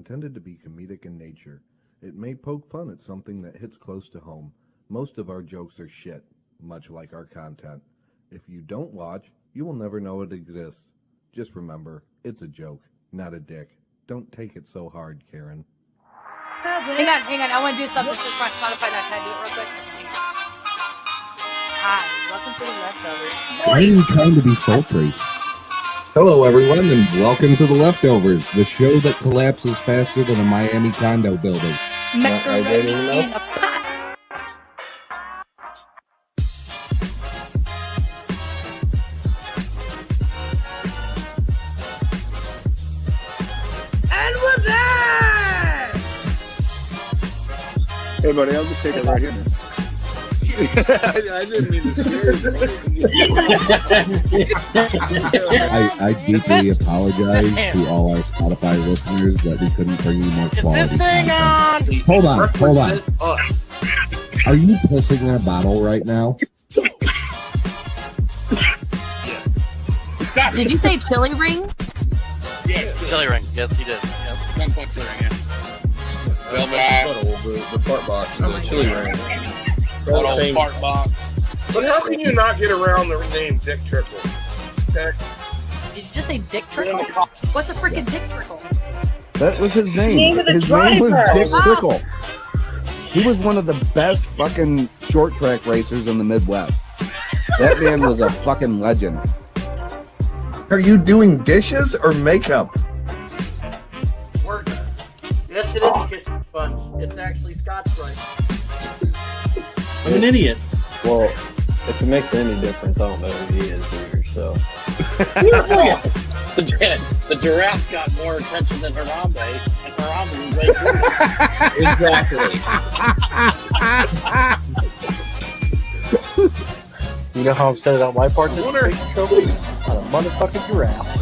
intended to be comedic in nature. It may poke fun at something that hits close to home. Most of our jokes are shit, much like our content. If you don't watch, you will never know it exists. Just remember, it's a joke, not a dick. Don't take it so hard, Karen. Hang on. I want to do something. This is my Spotify. Can I do it real quick? Hang on. Hi, welcome to the Leftovers. Why are you trying to be sultry? Hello, everyone, and welcome to The Leftovers, the show that collapses faster than a Miami condo building. Macaroni in a pot. And we're back! Hey, buddy, I'll just take it right here. I didn't mean to scare you. I deeply apologize to all our Spotify listeners that we couldn't bring you more quality Is this thing content. on? Hold on. Us. Are you pissing in a bottle right now? Did you say chili ring? Yes, Chili ring. Yes, he did. Yep. 1 chili ring, yeah. Velvet the fart box, the chili ring. Good old fart box. But how can you not get around the name Dick Trickle? Okay. Did you just say Dick Trickle? What's a freaking Dick Trickle? That was his name. Name of the His name was driver. Dick Trickle. He was one of the best fucking short track racers in the Midwest. That man was a fucking legend. Are you doing dishes or makeup? Work. Yes, it is a kitchen sponge. It's actually Scotch-Brite. I'm an idiot. Well, if it makes any difference, I don't know who he is here, so. The giraffe got more attention than Harambe, and Harambe was right Exactly. You know how I'm setting out my participation trophy? On a motherfucking giraffe.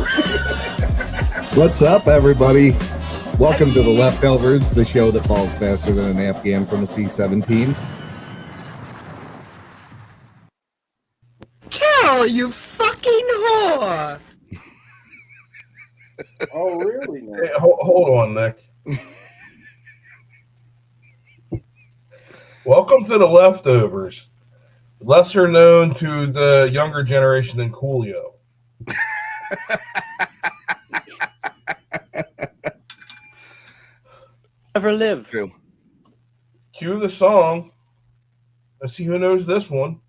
What's up, everybody? Welcome to The Leftovers, the show that falls faster than an Afghan from a C-17. Carol, you fucking whore! Oh, really? Man? Hey, hold on, Nick. Welcome to The Leftovers. Lesser known to the younger generation than Coolio. Never lived. True. Cue the song. Let's see who knows this one.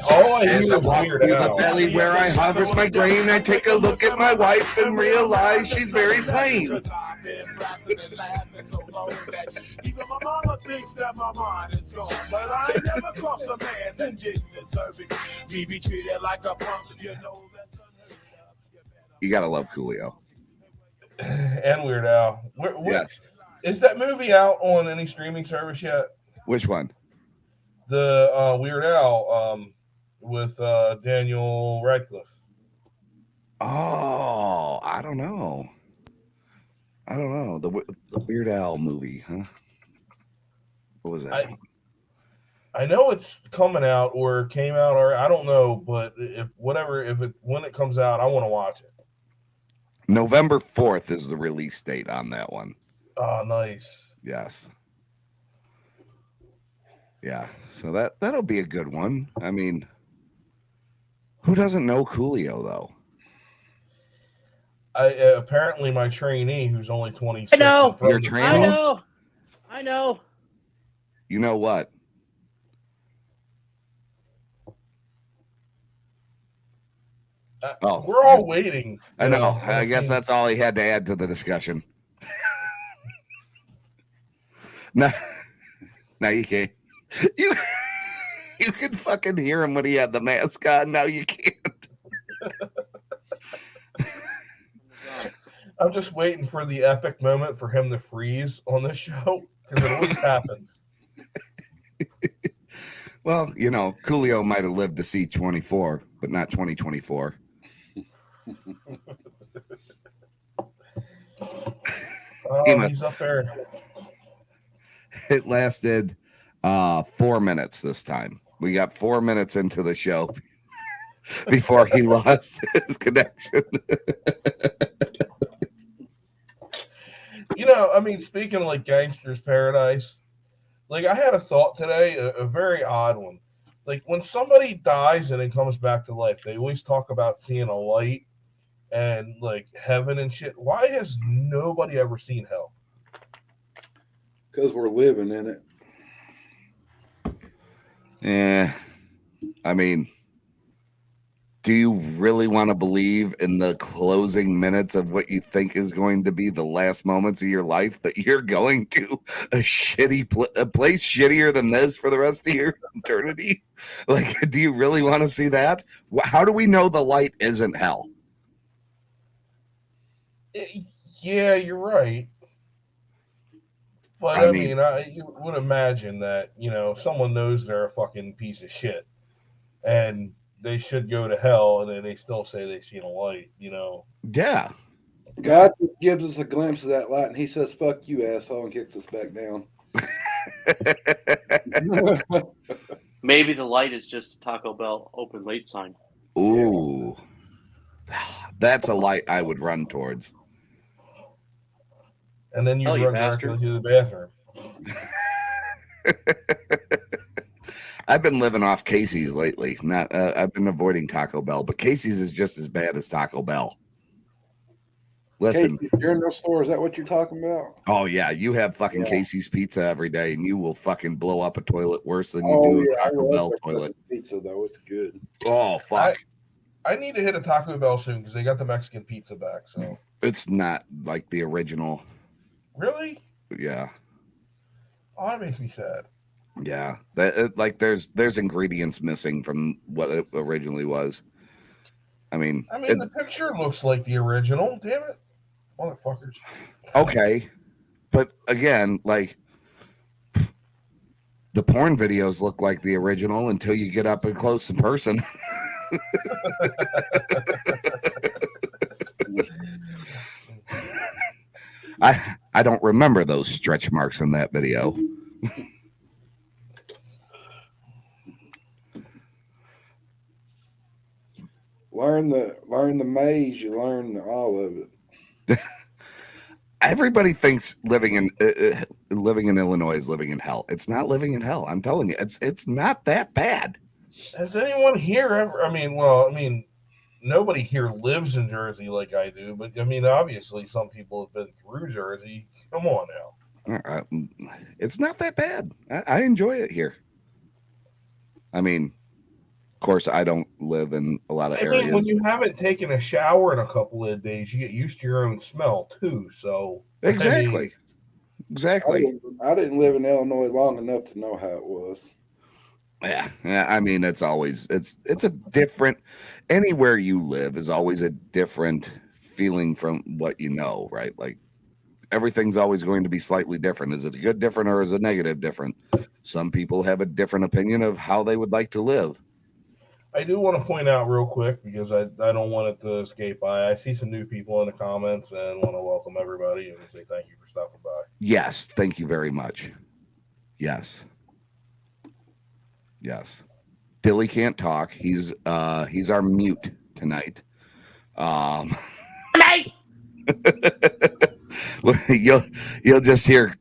All I hear As is I walk Weird through the Al. valley where I harvest my grain, I take a look at my wife and realize she's very plain. You gotta love Coolio. And Weird Al. Yes. Is that movie out on any streaming service yet? Which one? The Weird Al with Daniel Radcliffe. Oh, I don't know. The Weird Al movie, huh? What was that? I know it's coming out or came out, or I don't know, but when it comes out, I want to watch it. November 4th is the release date on that one. Oh, nice. Yes. Yeah, so that'll be a good one. I mean, who doesn't know Coolio though? Apparently my trainee, who's only 26. I know. Your trainee? I know. You know what? We're all waiting. I know. I guess that's all he had to add to the discussion. Now you can't. You could fucking hear him when he had the mask on. Now you can't. I'm just waiting for the epic moment for him to freeze on this show because it always happens. Well, you know, Coolio might have lived to see 24, but not 2024. Oh, he's up there. It lasted 4 minutes this time. We got 4 minutes into the show before he lost his connection. You know, I mean, speaking of like Gangster's Paradise, like I had a thought today, a very odd one. Like when somebody dies and then comes back to life, they always talk about seeing a light and like heaven and shit. Why has nobody ever seen hell? Because we're living in it. Yeah, I mean, do you really want to believe in the closing minutes of what you think is going to be the last moments of your life that you're going to a shitty a place shittier than this for the rest of your eternity? Like, do you really want to see that? How do we know the light isn't hell? Yeah, you're right. But I mean, you would imagine that, you know, someone knows they're a fucking piece of shit and they should go to hell and then they still say they seen a light, you know? Yeah. God just gives us a glimpse of that light and he says, fuck you, asshole, and kicks us back down. Maybe the light is just a Taco Bell open late sign. Ooh. That's a light I would run towards. And then you run directly to the bathroom. I've been living off Casey's lately. Not, I've been avoiding Taco Bell, but Casey's is just as bad as Taco Bell. Listen, Casey's, you're in their store. Is that what you're talking about? Oh yeah, you have fucking Casey's pizza every day, and you will fucking blow up a toilet worse than you do a Taco Bell toilet. Pizza though, it's good. Oh fuck! I need to hit a Taco Bell soon because they got the Mexican pizza back. So it's not like the original. Really? Yeah. Oh, that makes me sad. Yeah, that like there's ingredients missing from what it originally was. I mean, the picture looks like the original. Damn it, motherfuckers. Okay, but again, like the porn videos look like the original until you get up and close in person. I don't remember those stretch marks in that video. Learn the maze, you learn all of it. Everybody thinks living in Illinois is living in hell. It's not living in hell. I'm telling you, it's not that bad. Has anyone here ever? Nobody here lives in Jersey like I do, but I mean, obviously, some people have been through Jersey. Come on now. It's not that bad. I enjoy it here. I mean, of course, I don't live in a lot of areas. When you haven't taken a shower in a couple of days, you get used to your own smell too. So exactly. I didn't live in Illinois long enough to know how it was. Yeah. I mean, it's a different. Anywhere you live is always a different feeling from what you know, right? Like everything's always going to be slightly different. Is it a good different or is it negative different? Some people have a different opinion of how they would like to live. I do want to point out real quick because I don't want it to escape by. I see some new people in the comments and want to welcome everybody and say thank you for stopping by. Yes, thank you very much. Yes. Dilly can't talk. He's our mute tonight. You'll just hear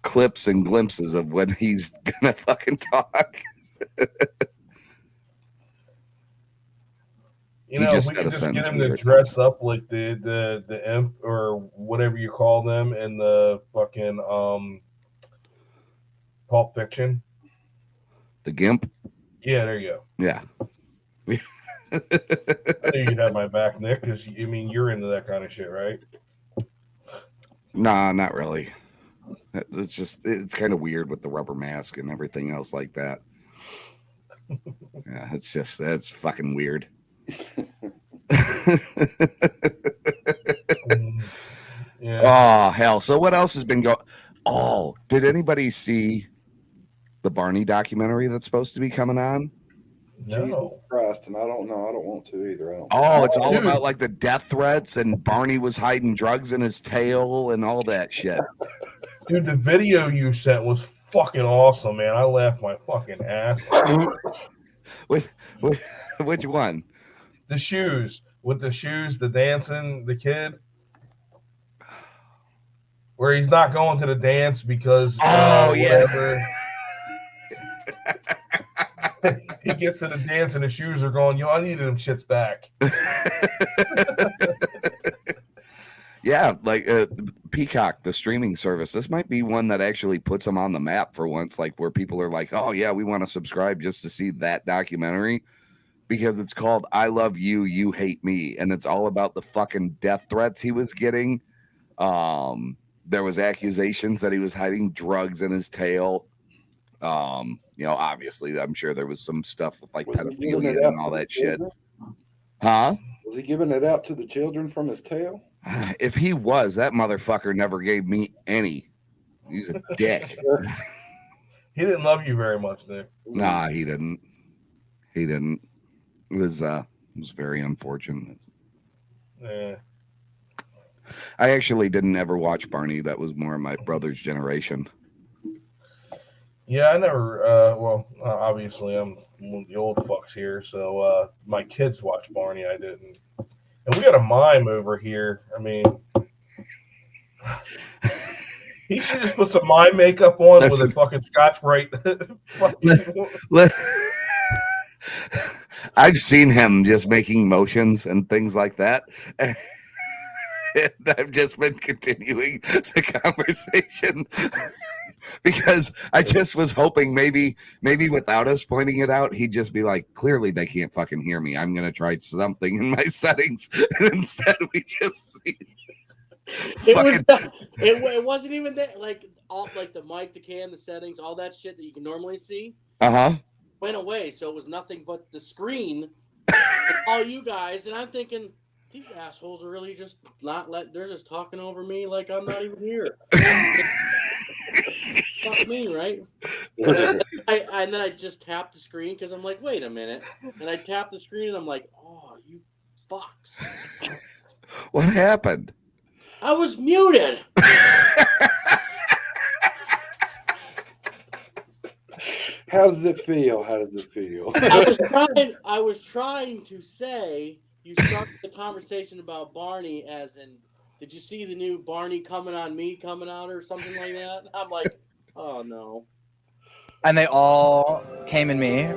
clips and glimpses of when he's gonna fucking talk. You know, if we could just get him to dress up like the imp or whatever you call them in the fucking Pulp Fiction. The Gimp? Yeah, there you go. Yeah. I knew you'd have my back, Nick, because you're into that kind of shit, right? Nah, not really. It's kind of weird with the rubber mask and everything else like that. Yeah, that's fucking weird. Yeah. Oh hell! So what else has been going? Oh, did anybody see the Barney documentary that's supposed to be coming on? No. Jesus Christ, and I don't know. I don't want to either. It's all about like the death threats and Barney was hiding drugs in his tail and all that shit. Dude, the video you sent was fucking awesome, man. I laughed my fucking ass off. Which one? The shoes. With the shoes, the dancing, the kid. Where he's not going to the dance because whatever. He gets to the dance and the shoes are going, I needed them shits back. Yeah, like Peacock, the streaming service. This might be one that actually puts them on the map for once, like where people are like, oh, yeah, we want to subscribe just to see that documentary because it's called I Love You, You Hate Me. And it's all about the fucking death threats he was getting. There was accusations that he was hiding drugs in his tail. Obviously, I'm sure there was some stuff with like pedophilia and all that shit. Huh? Was he giving it out to the children from his tail? If he was, that motherfucker never gave me any. He's a dick. He didn't love you very much, Nick. Nah, he didn't. He didn't. It was very unfortunate. Yeah. I actually didn't ever watch Barney. That was more my brother's generation. Yeah, I never. Obviously, I'm one of the old fucks here, so my kids watch Barney. I didn't. And we got a mime over here. I mean, he should just put some mime makeup on with a fucking Scotch-Brite. I've seen him just making motions and things like that. And I've just been continuing the conversation because I just was hoping maybe without us pointing it out, he'd just be like, clearly they can't fucking hear me. I'm going to try something in my settings. And instead we just see it wasn't even that, like all like the mic, the cam, the settings, all that shit that you can normally see. Went away, so it was nothing but the screen and all you guys, and I'm thinking these assholes are really just they're just talking over me like I'm not even here. Fuck me, right? And then I just tapped the screen because I'm like, wait a minute. And I tapped the screen and I'm like, oh, you fucks. What happened? I was muted. How does it feel? I was trying to say you started the conversation about Barney as in, did you see the new Barney coming out or something like that? I'm like, oh no. And they all came in me.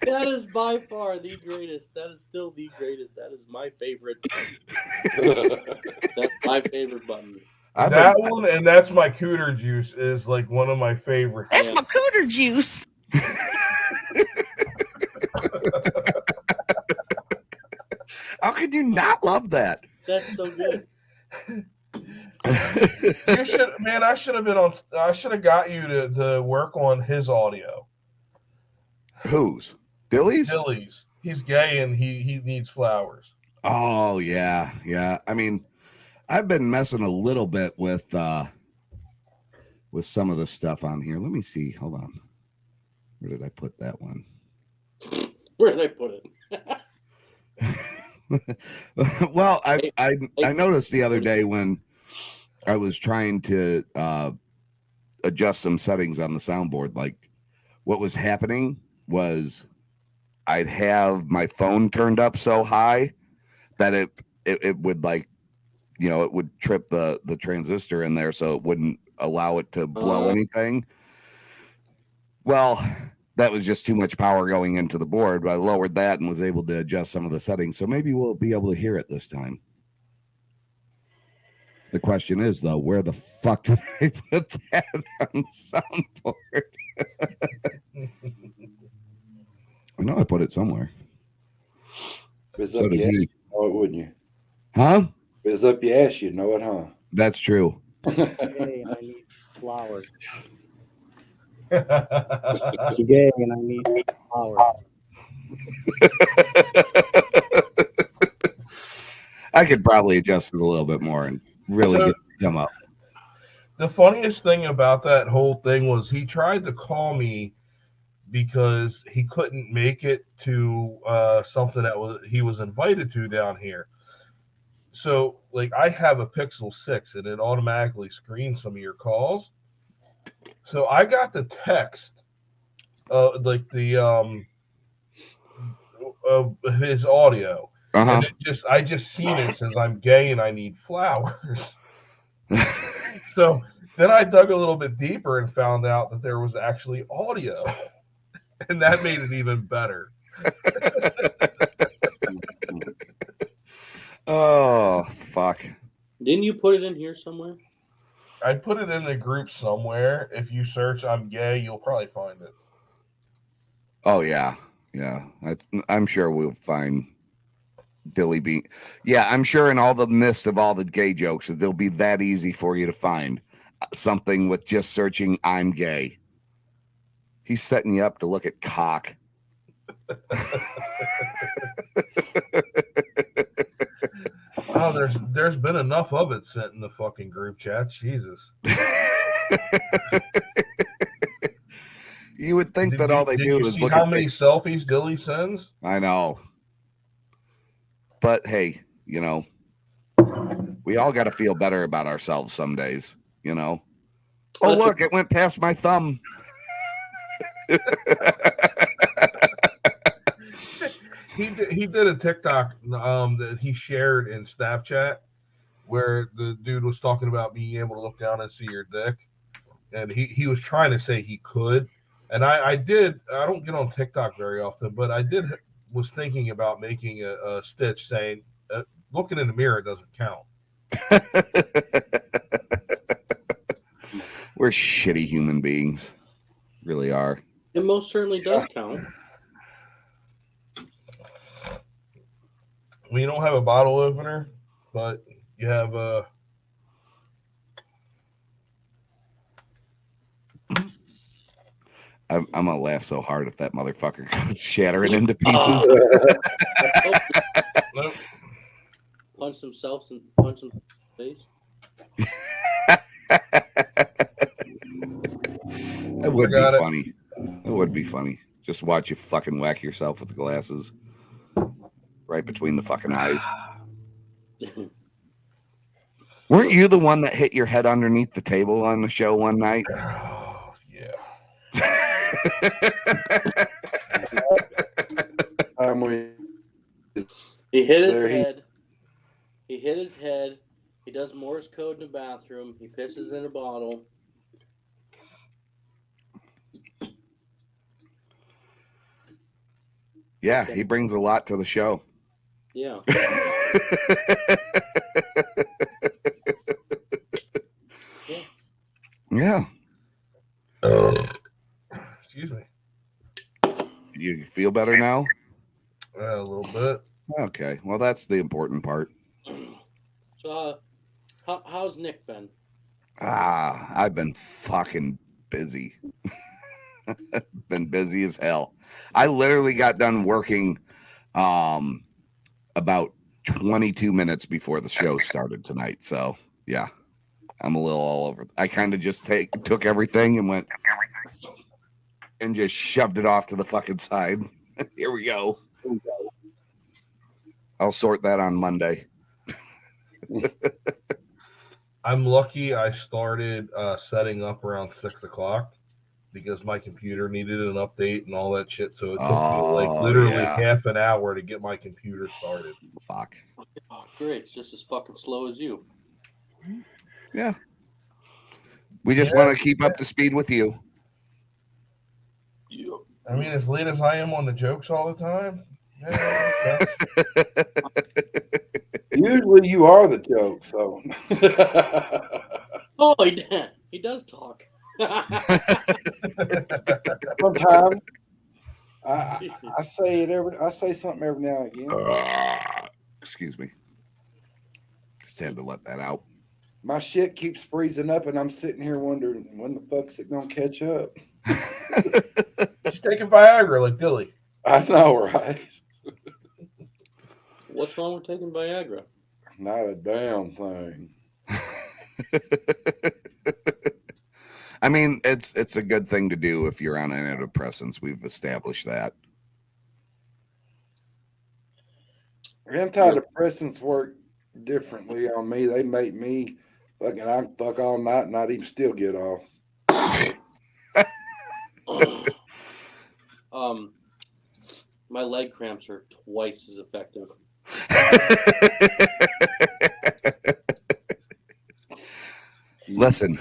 That is by far the greatest. That is still the greatest. That is my favorite. That's my favorite button. That one and That's My Cooter Juice is like one of my favorites. That's my cooter juice. How could you not love that? That's so good. You should, man. I should have got you to work on his audio. Whose? Dilly's? Dilly's. He's gay and he needs flowers. Oh yeah. I mean, I've been messing a little bit with some of the stuff on here. Let me see. Hold on. Where did I put that one? Where did I put it? Well, I noticed the other day when I was trying to adjust some settings on the soundboard, like what was happening was I'd have my phone turned up so high that it would like, it would trip the transistor in there, so it wouldn't allow it to blow anything. Well, that was just too much power going into the board, but I lowered that and was able to adjust some of the settings. So maybe we'll be able to hear it this time. The question is, though, where the fuck did I put that on the soundboard? I know I put it somewhere. So did he. Oh, it wouldn't you? Huh? If it's up your ass, you know it, huh? That's true. Hey, I need flowers. Gay and I need flowers. I could probably adjust it a little bit more and really get them up. The funniest thing about that whole thing was he tried to call me because he couldn't make it to something that he was invited to down here. So, like, I have a Pixel 6, and it automatically screens some of your calls. So I got the text, like of his audio, and I just seen it says I'm gay and I need flowers. So then I dug a little bit deeper and found out that there was actually audio, and that made it even better. Oh, fuck. Didn't you put it in here somewhere? I put it in the group somewhere. If you search "I'm gay," you'll probably find it. Oh, yeah. Yeah. I'm sure we'll find Dilly Bean. Yeah, I'm sure in all the mist of all the gay jokes, it'll be that easy for you to find something with just searching "I'm gay." He's setting you up to look at cock. Oh, there's been enough of it sent in the fucking group chat. Jesus. You would think that all they do is look how at many selfies Dilly sends. I know. But hey, you know, we all got to feel better about ourselves some days, you know. Oh, look, it went past my thumb. He did a TikTok that he shared in Snapchat where the dude was talking about being able to look down and see your dick, and he was trying to say he could, and I don't get on TikTok very often, but was thinking about making a stitch saying looking in the mirror doesn't count. We're shitty human beings, really are. It most certainly does count. I mean, you don't have a bottle opener, but you have a. I'm gonna laugh so hard if that motherfucker goes shattering into pieces. Nope. Punch themselves and punch them in the face. That would be funny. It would be funny. Just watch you fucking whack yourself with the glasses right between the fucking eyes. Weren't you the one that hit your head underneath the table on the show one night? Oh, yeah. He hit his head. He hit his head. He does Morse code in the bathroom. He pisses in a bottle. Yeah, he brings a lot to the show. Yeah. Yeah. Excuse me. You feel better now? A little bit. Okay. Well, that's the important part. So, how's Nick been? I've been fucking busy. Been busy as hell. I literally got done working about 22 minutes before the show started tonight. So, yeah. I'm a little all over. I kind of just took everything and went and just shoved it off to the fucking side. Here we go. I'll sort that on Monday. I'm lucky I started setting up around 6:00 because my computer needed an update and all that shit. So it took me like literally half an hour to get my computer started. Fuck. Oh, great. It's just as fucking slow as you. Yeah. We just want to keep up to speed with you. I mean, as late as I am on the jokes all the time. Yeah, usually you are the joke, so. Oh, he does talk. Sometimes I say it I say something every now and again. Excuse me. Just had to let that out. My shit keeps freezing up, and I'm sitting here wondering when the fuck's it gonna catch up. She's taking Viagra like Dilly. I know, right? What's wrong with taking Viagra? Not a damn thing. I mean, it's a good thing to do if you're on antidepressants. We've established that. Antidepressants work differently on me. They make me fucking. I can fuck all night and not even still get off. My leg cramps are twice as effective. Listen,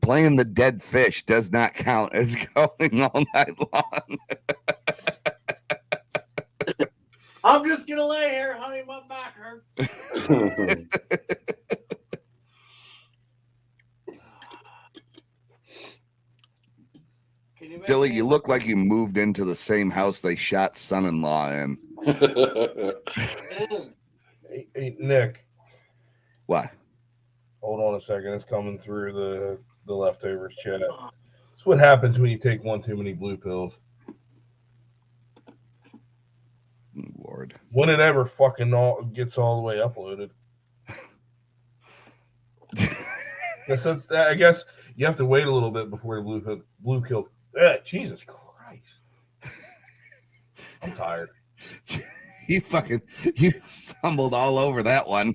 playing the dead fish does not count as going all night long. I'm just gonna lay here, honey. My back hurts. Dilly, you look like you moved into the same house they shot Son-in-Law in. Hey, Nick. What? Hold on a second. It's coming through the leftovers chat. It's what happens when you take one too many blue pills. Lord. When it ever fucking gets all the way uploaded. I guess you have to wait a little bit before the blue pill. Jesus Christ. I'm tired. You stumbled all over that one.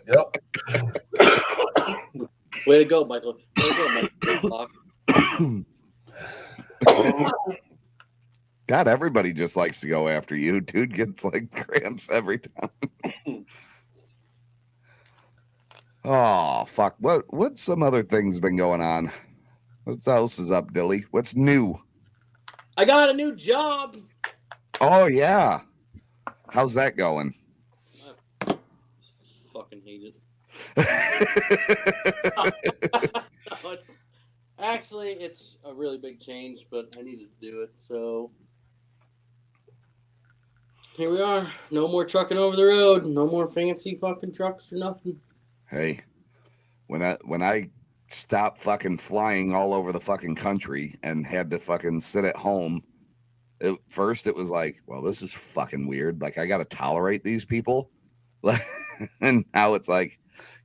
Yep. Way to go, Michael. Way to go, Michael. God, everybody just likes to go after you. Dude gets like cramps every time. Oh, fuck. What's some other things been going on? What else is up, Dilly? What's new? I got a new job. Oh, yeah. How's that going? I fucking hate it. No, it's a really big change, but I needed to do it. So here we are. No more trucking over the road. No more fancy fucking trucks or nothing. Hey, when I stopped fucking flying all over the fucking country and had to fucking sit at home, at first it was like, well, this is fucking weird. Like, I got to tolerate these people. And now it's like,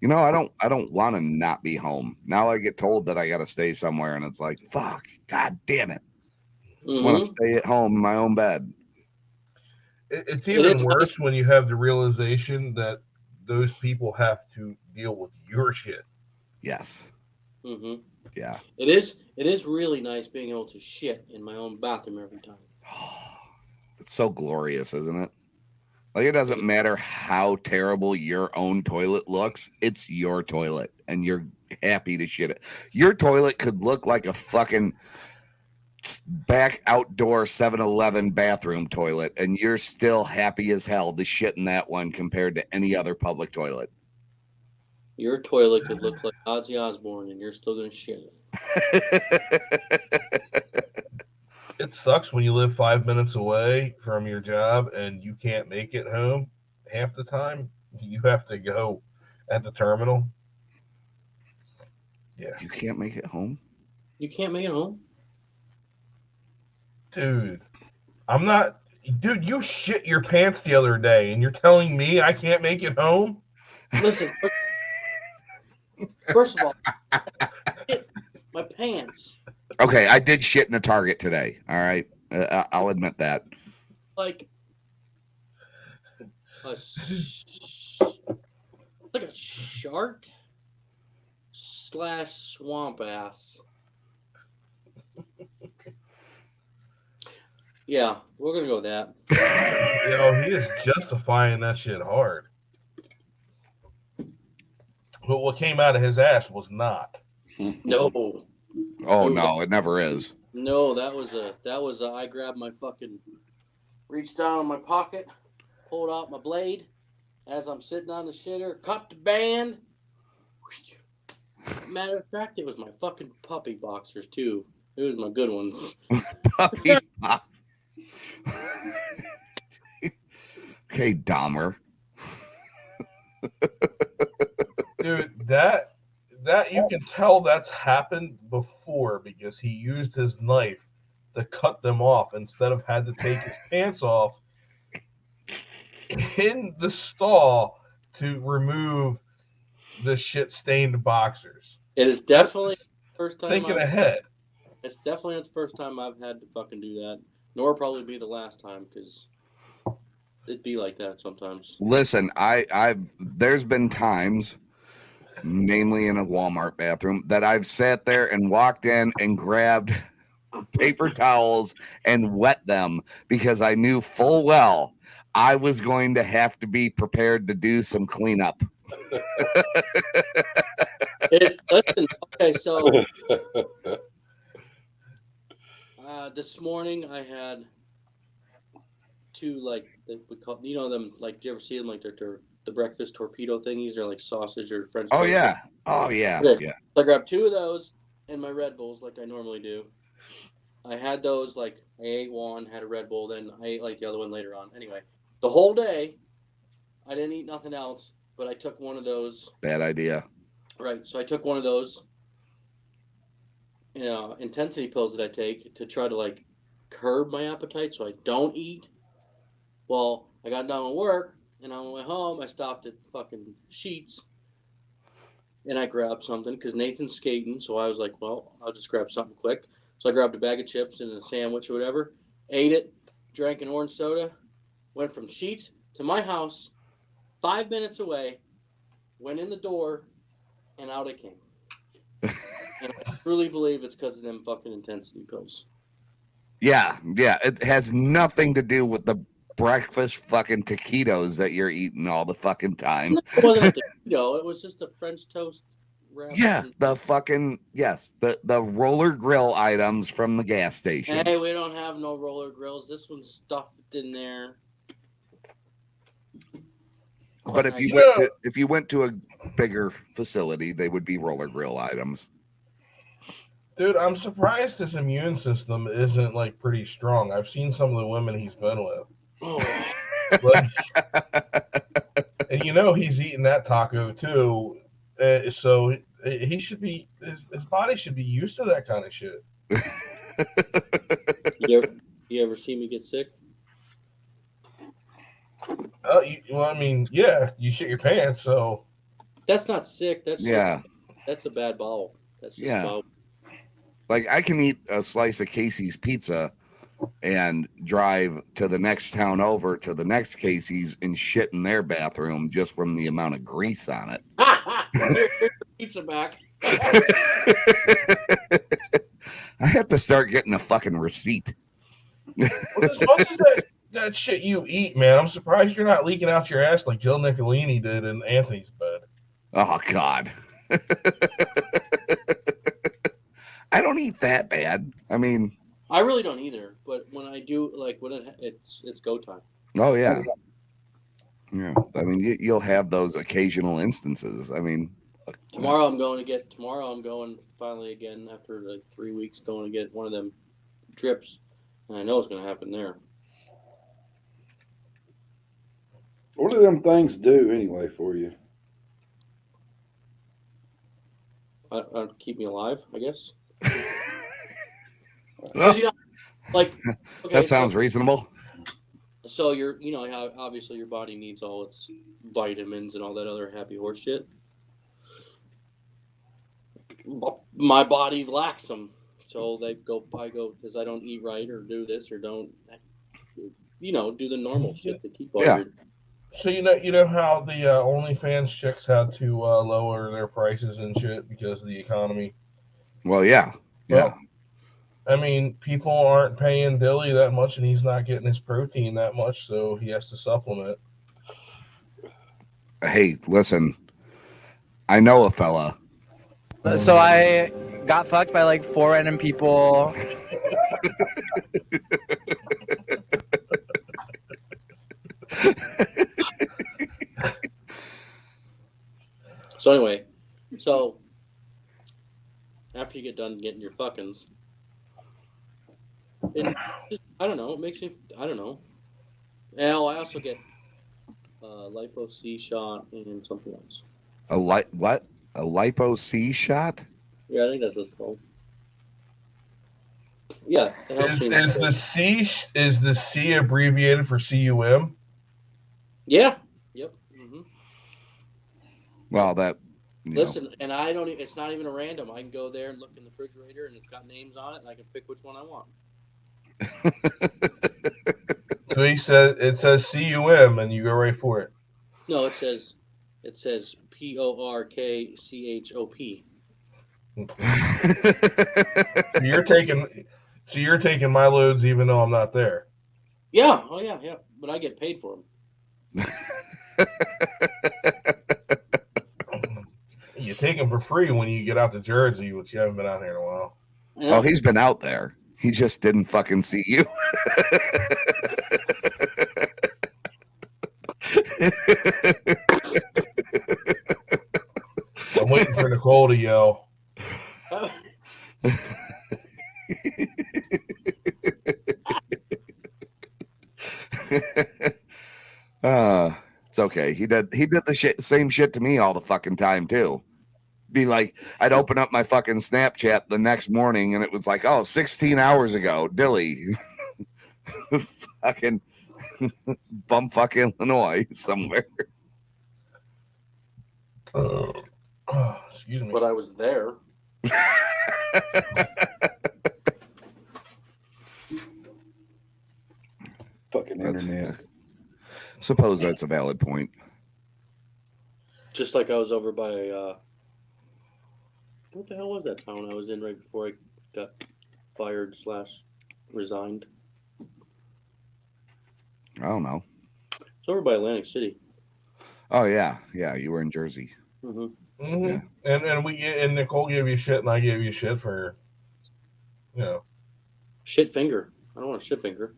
I don't want to not be home. Now I get told that I got to stay somewhere, and it's like, fuck, god damn it. Just want to stay at home in my own bed. It's even worse when you have the realization that those people have to deal with your shit. Yes. Mm-hmm. Yeah. It is really nice being able to shit in my own bathroom every time. It's so glorious, isn't it? Like, it doesn't matter how terrible your own toilet looks. It's your toilet, and you're happy to shit it. Your toilet could look like a fucking back outdoor 7-Eleven bathroom toilet, and you're still happy as hell to shit in that one compared to any other public toilet. Your toilet could look like Ozzy Osbourne, and you're still going to shit it. It sucks when you live 5 minutes away from your job and you can't make it home. Half the time, you have to go at the terminal. Yeah. You can't make it home? You can't make it home? Dude, Dude, you shit your pants the other day, and you're telling me I can't make it home? Listen, first of all, my pants. Okay, I did shit in a Target today. All right, I'll admit that. Like a shark / swamp ass. Yeah, we're gonna go with that. He is justifying that shit hard. But what came out of his ass was not. No. Oh no, it never is. No, that was I grabbed my fucking, reached down in my pocket, pulled out my blade as I'm sitting on the shitter, cut the band. Matter of fact, it was my fucking puppy boxers too. It was my good ones. Puppy boxers. Okay, Dahmer. Dude, that you can tell that's happened before because he used his knife to cut them off instead of had to take his pants off in the stall to remove the shit stained boxers. It is definitely the first time thinking ahead. It's definitely not the first time I've had to fucking do that, nor probably be the last time because it'd be like that sometimes. Listen, there's been times, mainly in a Walmart bathroom, that I've sat there and walked in and grabbed paper towels and wet them because I knew full well I was going to have to be prepared to do some cleanup. Listen, okay, so this morning I had two, like, we call, you know them, like, do you ever see them, like, they're the breakfast torpedo thingies? They're like sausage or French toast. Yeah. Oh, yeah. Okay. Yeah. So I grabbed two of those and my Red Bulls like I normally do. I had those, like, I ate one, had a Red Bull, then I ate, like, the other one later on. Anyway, the whole day, I didn't eat nothing else, but I took one of those. Bad idea. Right, so I took one of those, intensity pills that I take to try to, like, curb my appetite so I don't eat. Well, I got done with work, and on my way home, I stopped at fucking Sheetz, and I grabbed something because Nathan's skating, so I was like, well, I'll just grab something quick. So I grabbed a bag of chips and a sandwich or whatever, ate it, drank an orange soda, went from Sheetz to my house, 5 minutes away, went in the door, and out I came. And I truly believe it's because of them fucking intensity pills. Yeah. It has nothing to do with the breakfast fucking taquitos that you're eating all the fucking time. It wasn't a taquito. It was just a French toast wrap. Yeah, the fucking, yes, the roller grill items from the gas station. Hey, we don't have no roller grills. This one's stuffed in there. But if you went to a bigger facility, they would be roller grill items. Dude, I'm surprised his immune system isn't, like, pretty strong. I've seen some of the women he's been with. Oh. And he's eating that taco too, so he should be, his body should be used to that kind of shit. You ever see me get sick? You shit your pants, so that's not sick. That's that's a bad bowel. That's just bowel. Like, I can eat a slice of Casey's pizza and drive to the next town over to the next Casey's and shit in their bathroom just from the amount of grease on it. Here's the pizza back. I have to start getting a fucking receipt. Well, as much as that shit you eat, man, I'm surprised you're not leaking out your ass like Jill Nicolini did in Anthony's bed. Oh, God. I don't eat that bad. I mean, I really don't either, but when I do, like, when it's go time. Oh, yeah. Yeah. I mean, you'll have those occasional instances. I mean, Tomorrow I'm going finally again after like 3 weeks going to get one of them drips. And I know it's going to happen there. What do them things do anyway for you? Keep me alive, I guess. Well, okay, that sounds reasonable. So how obviously your body needs all its vitamins and all that other happy horse shit. My body lacks them, so I go because I don't eat right or do this or don't, do the normal shit to keep all your. So you know how the OnlyFans chicks had to lower their prices and shit because of the economy. Well, yeah. Well, I mean, people aren't paying Dilly that much, and he's not getting his protein that much, so he has to supplement. Hey, listen, I know a fella. So I got fucked by like 4 random people. So anyway, after you get done getting your fuckings, it just, I don't know, it makes me, I don't know. And I also get Lipo C shot and something else. What? A Lipo C shot? Yeah, I think that's what it's called. Yeah. Is the C abbreviated for CUM? Yeah. Yep. Mm-hmm. Well, that. Listen, and I don't. It's not even a random. I can go there and look in the refrigerator, and it's got names on it, and I can pick which one I want. He says it says CUM, and you go right for it. No, it says PORKCHOP. So you're taking my loads, even though I'm not there. Yeah. Oh yeah, yeah. But I get paid for them. You take them for free when you get out to Jersey, which you haven't been out here in a while. Oh, he's been out there. He just didn't fucking see you. I'm waiting for Nicole to yell. It's okay. He did the same shit to me all the fucking time too. Be like, I'd open up my fucking Snapchat the next morning and it was like, oh, 16 hours ago, Dilly. Fucking bumfuck Illinois somewhere. Excuse me. But I was there. Fucking internet. Suppose that's a valid point. Just like I was over by what the hell was that town I was in right before I got fired / resigned? I don't know. It's over by Atlantic City. Oh yeah, you were in Jersey. Mm-hmm. Mm-hmm. Yeah. And Nicole gave you shit, and I gave you shit for, shit finger. I don't want a shit finger.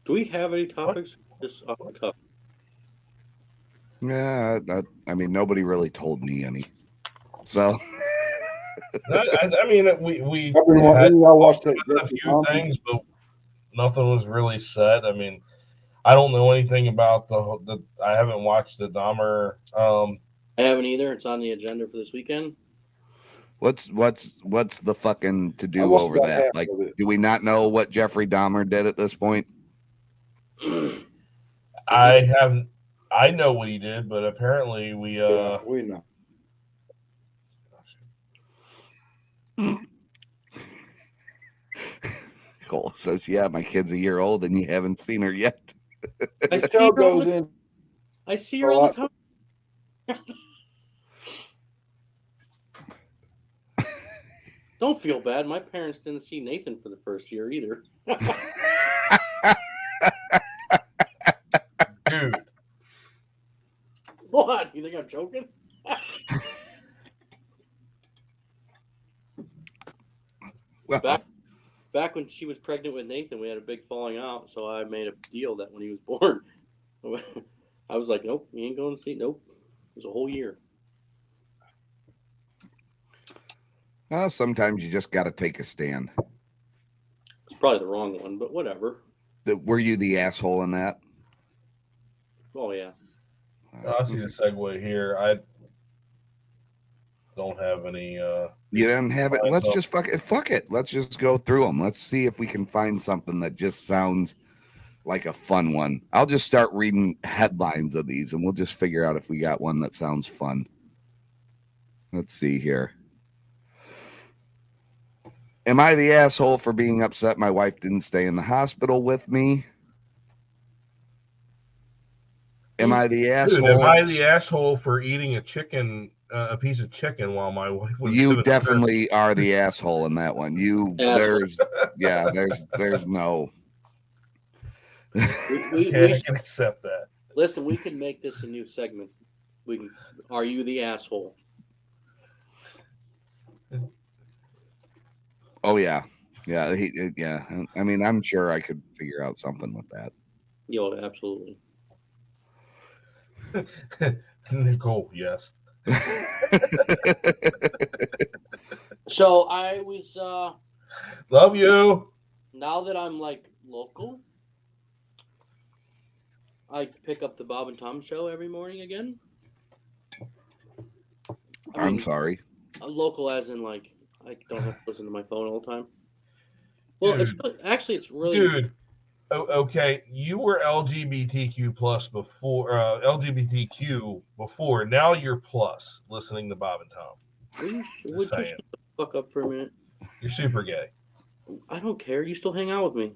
Do we have any topics? Just off the cuff. Yeah, I mean, nobody really told me any. So, I mean, we I watched had a few things, but nothing was really said. I mean, I don't know anything about the. I haven't watched the Dahmer. I haven't either. It's on the agenda for this weekend. what's the fucking to do over that? Like, do we not know what Jeffrey Dahmer did at this point? I know what he did, but apparently we know. Cole says, "Yeah, my kid's a year old, and you haven't seen her yet." I see her all the time. Don't feel bad. My parents didn't see Nathan for the first year either. Dude. What? You think I'm joking? Well, back when she was pregnant with Nathan, we had a big falling out. So I made a deal that when he was born, I was like, nope, you ain't going to see. Nope. It was a whole year. sometimes you just got to take a stand. It's probably the wrong one, but whatever. Were you the asshole in that? Oh, yeah. I see the segue here. I don't have any. You didn't have it. Let's just fuck it. Let's just go through them. Let's see if we can find something that just sounds like a fun one. I'll just start reading headlines of these, and we'll just figure out if we got one that sounds fun. Let's see here. Am I the asshole for being upset my wife didn't stay in the hospital with me? Am I the asshole? Dude, am I the asshole for eating a piece of chicken while my wife was? You definitely are the asshole in that one. There's no. We can accept that. Listen, we can make this a new segment. Are you the asshole? Oh yeah. Yeah. I mean, I'm sure I could figure out something with that. Yo, absolutely. Nicole, yes. So I was love you. Now that I'm like local, I pick up the Bob and Tom show every morning again. I'm sorry. Local as in like I don't have to listen to my phone all the time. Well, Dude. it's really Dude. Okay, you were LGBTQ plus before LGBTQ before. Now you're plus listening to Bob and Tom. Would you shut the fuck up for a minute? You're super gay. I don't care. You still hang out with me.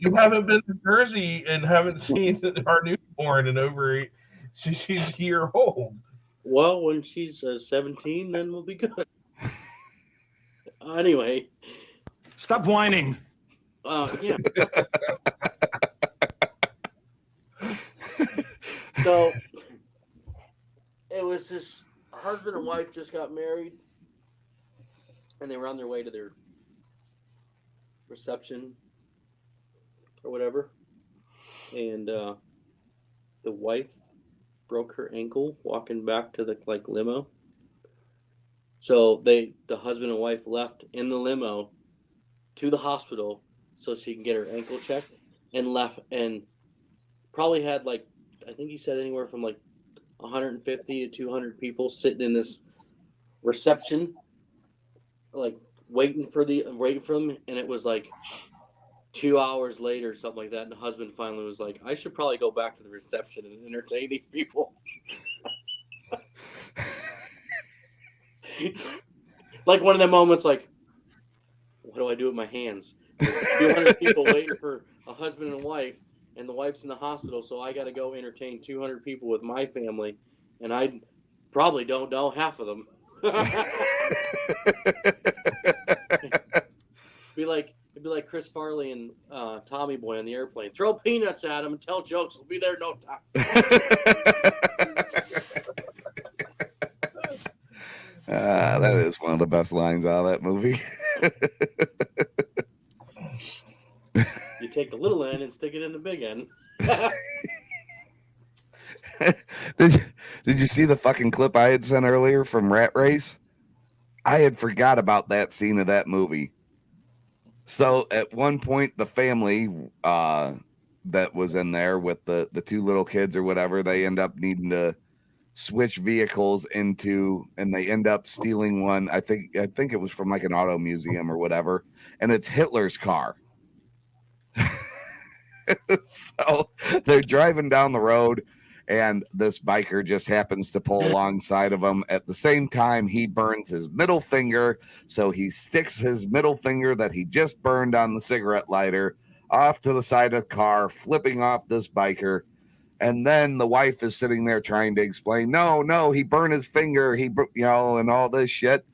You haven't been to Jersey and haven't seen our newborn in over she's a year old. Well, when she's 17, then we'll be good. Anyway. Stop whining. Yeah. So it was this husband and wife just got married, and they were on their way to their reception or whatever, and the wife broke her ankle walking back to the limo. So the husband and wife left in the limo to the hospital so she can get her ankle checked, and left, and probably had I think he said anywhere from 150 to 200 people sitting in this reception, waiting for them, and it was 2 hours later, something like that, and the husband finally was like, I should probably go back to the reception and entertain these people. One of the moments, what do I do with my hands? There's 200 people waiting for a husband and wife, and the wife's in the hospital, so I got to go entertain 200 people with my family, and I probably don't know half of them. It'd be like Chris Farley and Tommy Boy on the airplane. Throw peanuts at them and tell jokes. We'll be there in no time. That is one of the best lines out of that movie. You take the little end and stick it in the big end. Did you see the fucking clip I had sent earlier from Rat Race? I had forgot about that scene of that movie. So at one point, the family that was in there with the two little kids or whatever, they end up needing to switch vehicles and they end up stealing one. I think it was from an auto museum or whatever, and it's Hitler's car. So they're driving down the road, and this biker just happens to pull alongside of him. At the same time, he burns his middle finger, so he sticks his middle finger that he just burned on the cigarette lighter off to the side of the car, flipping off this biker. And then the wife is sitting there trying to explain, no, he burned his finger, and all this shit.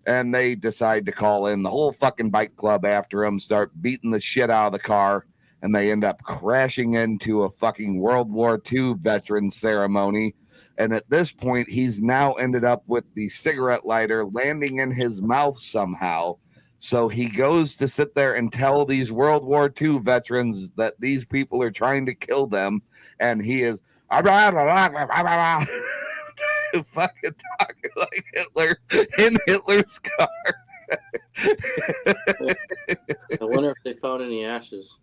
And they decide to call in the whole fucking bike club after him, start beating the shit out of the car. And they end up crashing into a fucking World War II veteran ceremony. And at this point, he's now ended up with the cigarette lighter landing in his mouth somehow. So he goes to sit there and tell these World War II veterans that these people are trying to kill them. And he is fucking talking like Hitler in Hitler's car. I wonder if they found any ashes.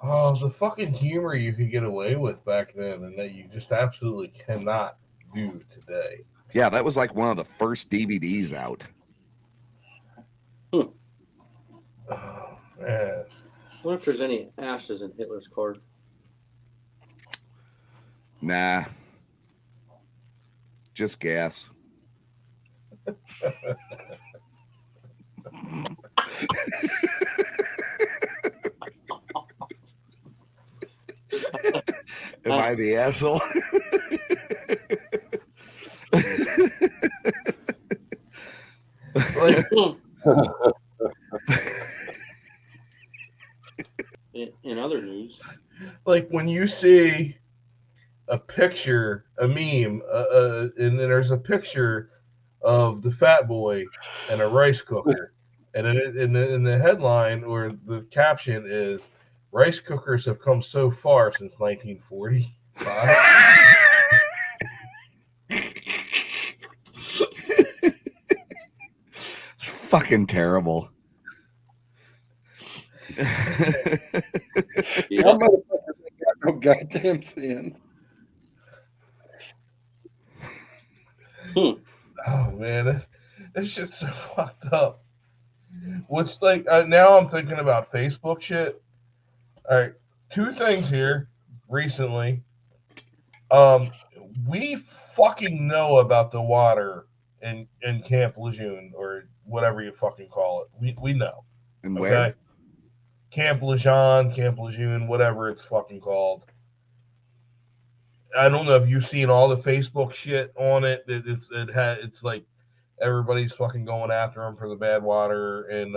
Oh, the fucking humor you could get away with back then, and that you just absolutely cannot do today. Yeah, that was one of the first DVDs out. Oh, man. I wonder if there's any ashes in Hitler's car. Nah. Just gas. Am I the asshole? In other news, when you see a picture, a meme, and then there's a picture of the fat boy and a rice cooker, and in the headline or the caption is, rice cookers have come so far since 1945. It's fucking terrible. Y'all motherfuckers ain't got no goddamn sense. Oh man, this shit's so fucked up. What's now I'm thinking about Facebook shit. All right, two things here recently. We fucking know about the water in Camp Lejeune or whatever you fucking call it. We know. And where? Camp Lejeune, Camp Lejeune, whatever it's fucking called. I don't know if you've seen all the Facebook shit on it. It's like everybody's fucking going after him for the bad water, and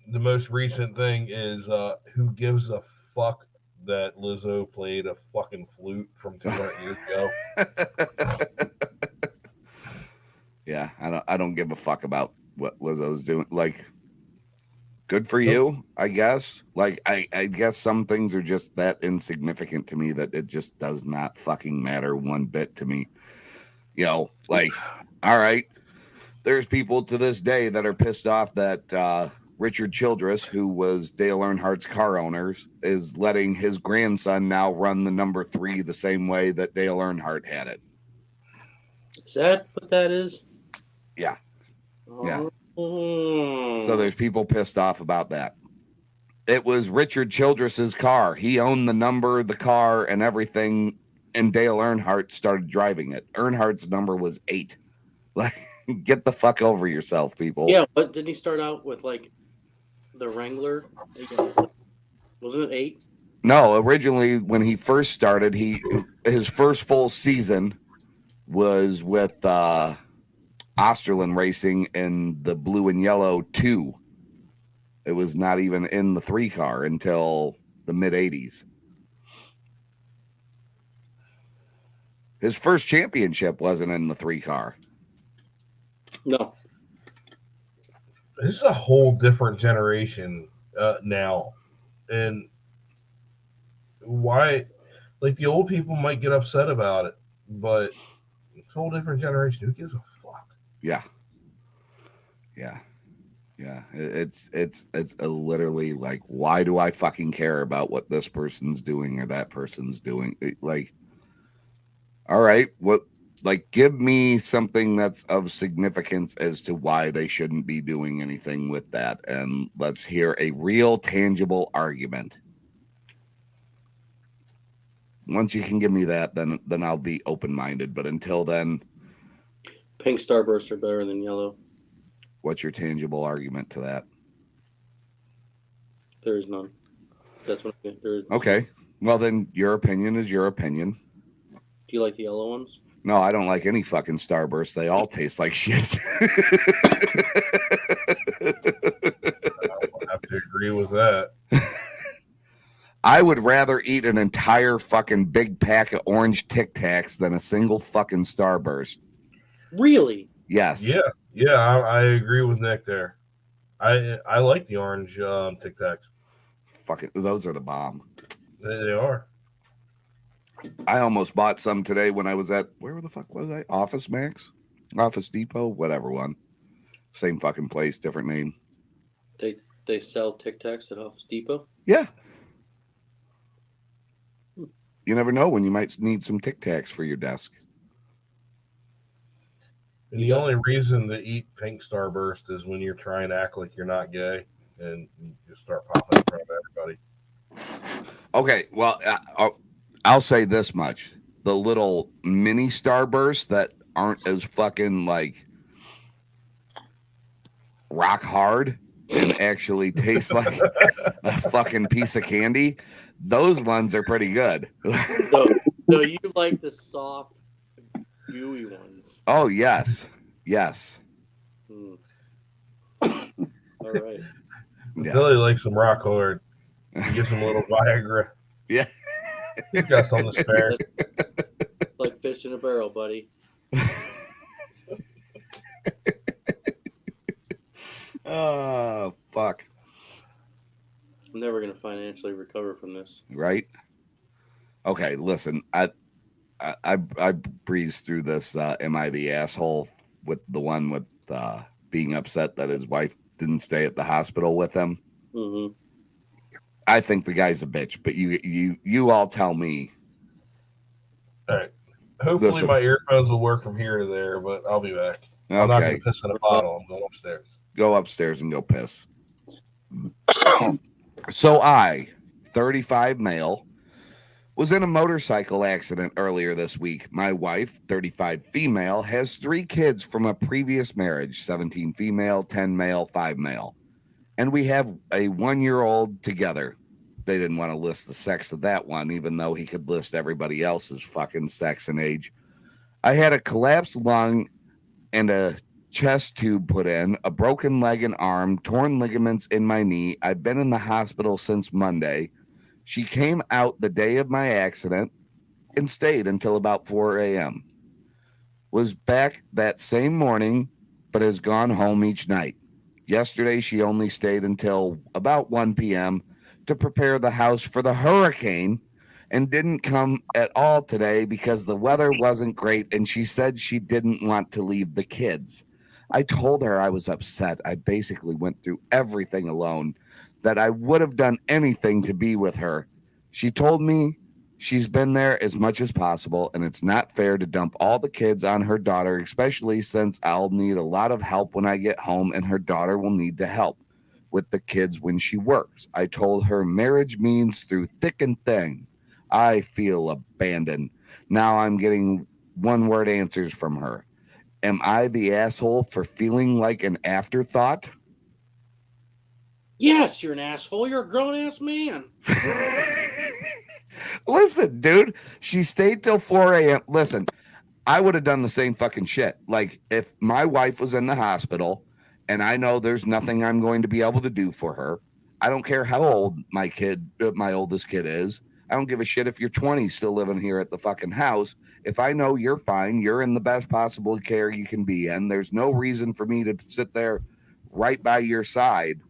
the most recent thing is who gives a fuck that Lizzo played a fucking flute from 200 years ago. Yeah, I don't give a fuck about what Lizzo's doing. Like, good for you, I guess. Like, I guess some things are just that insignificant to me that it just does not fucking matter one bit to me. You know, like, all right, there's people to this day that are pissed off that Richard Childress, who was Dale Earnhardt's car owner, is letting his grandson now run the number 3 the same way that Dale Earnhardt had it. Is that what that is? Yeah. Yeah. So there's people pissed off about that. It was Richard Childress's car. He owned the number, the car, and everything, and Dale Earnhardt started driving it. Earnhardt's number was 8. Like, get the fuck over yourself, people. Yeah, but didn't he start out with like the Wrangler? Wasn't it 8? No, originally when he first started, his first full season was with Osterlin Racing in the blue and yellow 2. It was not even in the 3 car until the mid 80s. His first championship wasn't in the 3 car. No. This is a whole different generation now. And why, like, the old people might get upset about it, but it's a whole different generation. Who gives a fuck? Yeah. Yeah. Yeah. It's literally like, why do I fucking care about what this person's doing or that person's doing? Like, all right, what, like, give me something that's of significance as to why they shouldn't be doing anything with that. And let's hear a real tangible argument. Once you can give me that, then I'll be open-minded. But until then, pink starbursts are better than yellow. What's your tangible argument to that? There is none. That's what there is. Okay. Well, then your opinion is your opinion. Do you like the yellow ones? No, I don't like any fucking Starburst. They all taste like shit. I have to agree with that. I would rather eat an entire fucking big pack of orange Tic Tacs than a single fucking Starburst. Really? Yes. Yeah, I agree with Nick there. I like the orange Tic Tacs. Fuck it, those are the bomb. They are. I almost bought some today when I was at, where the fuck was I? Office Max? Office Depot? Whatever one. Same fucking place, different name. They sell Tic Tacs at Office Depot? Yeah. You never know when you might need some Tic Tacs for your desk. And the only reason to eat pink Starburst is when you're trying to act like you're not gay and you just start popping in front of everybody. Okay, well, I'll say this much. The little mini Starbursts that aren't as fucking like rock hard and actually taste like a fucking piece of candy, those ones are pretty good. So you like the soft, gooey ones? Oh, yes. Yes. All right. Yeah. Billy likes some rock hard. You get some little Viagra. Yeah. He's got something to spare. It's like fish in a barrel, buddy. Oh, fuck. I'm never going to financially recover from this. Right? Okay, listen. I breezed through this am I the asshole with the one with being upset that his wife didn't stay at the hospital with him. Mm-hmm. I think the guy's a bitch, but you all tell me. All right. Hopefully Listen. my earphones will work from here to there, but I'll be back. I'm not going Okay. to piss in a bottle. I'm going upstairs. Go upstairs and go piss. So I, 35 male, Was in a motorcycle accident earlier this week. My wife, 35 female, has 3 kids from a previous marriage, 17 female, 10 male, 5 male. And we have a 1-year-old together. They didn't want to list the sex of that one, even though he could list everybody else's fucking sex and age. I had a collapsed lung and a chest tube put in, a broken leg and arm, torn ligaments in my knee. I've been in the hospital since Monday. She came out the day of my accident and stayed until about 4 a.m. Was back that same morning, but has gone home each night. Yesterday, she only stayed until about 1 p.m. to prepare the house for the hurricane and didn't come at all today because the weather wasn't great and she said she didn't want to leave the kids. I told her I was upset. I basically went through everything alone, that I would have done anything to be with her. She told me she's been there as much as possible, and it's not fair to dump all the kids on her daughter, especially since I'll need a lot of help when I get home, and her daughter will need to help with the kids when she works. I told her marriage means through thick and thin. I feel abandoned. Now I'm getting one-word answers from her. Am I the asshole for feeling like an afterthought? Yes, you're an asshole. You're a grown-ass man. Listen, dude, she stayed till 4 a.m. Listen, I would have done the same fucking shit. Like, if my wife was in the hospital and I know there's nothing I'm going to be able to do for her, I don't care how old my oldest kid is. I don't give a shit if you're 20 still living here at the fucking house. If I know you're fine, you're in the best possible care you can be in, there's no reason for me to sit there right by your side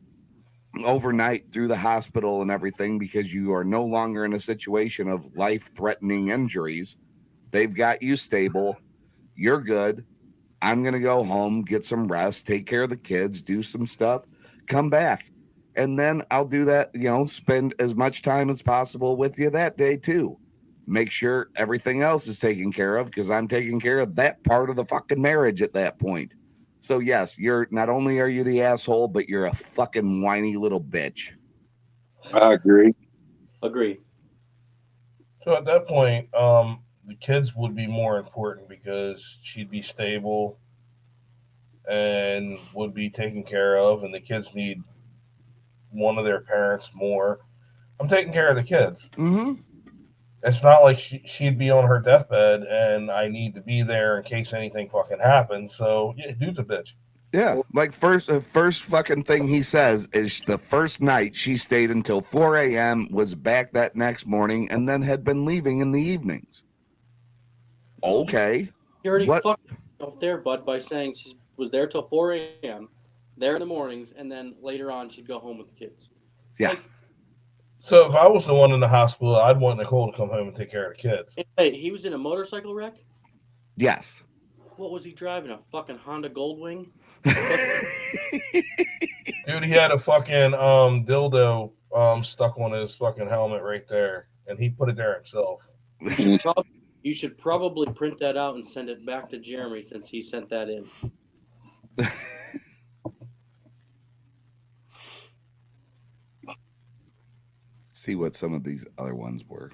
overnight through the hospital and everything because you are no longer in a situation of life-threatening injuries. They've got you stable. You're good. I'm going to go home, get some rest, take care of the kids, do some stuff, come back. And then I'll do that, spend as much time as possible with you that day too. Make sure everything else is taken care of because I'm taking care of that part of the fucking marriage at that point. So yes, you're not only are you the asshole, but you're a fucking whiny little bitch. I agree. Agree. So at that point, the kids would be more important because she'd be stable and would be taken care of, and the kids need one of their parents more. I'm taking care of the kids. Mm-hmm. It's not like she'd be on her deathbed and I need to be there in case anything fucking happens. So, yeah, dude's a bitch. Yeah, like first fucking thing he says is the first night she stayed until 4 a.m., was back that next morning, and then had been leaving in the evenings. Okay. You already fucked yourself there, bud, by saying she was there till 4 a.m., there in the mornings, and then later on she'd go home with the kids. Yeah. So if I was the one in the hospital, I'd want Nicole to come home and take care of the kids. Hey, he was in a motorcycle wreck? Yes. What was he driving? A fucking Honda Goldwing? Dude, he had a fucking dildo stuck on his fucking helmet right there, and he put it there himself. You should probably print that out and send it back to Jeremy since he sent that in. See what some of these other ones were.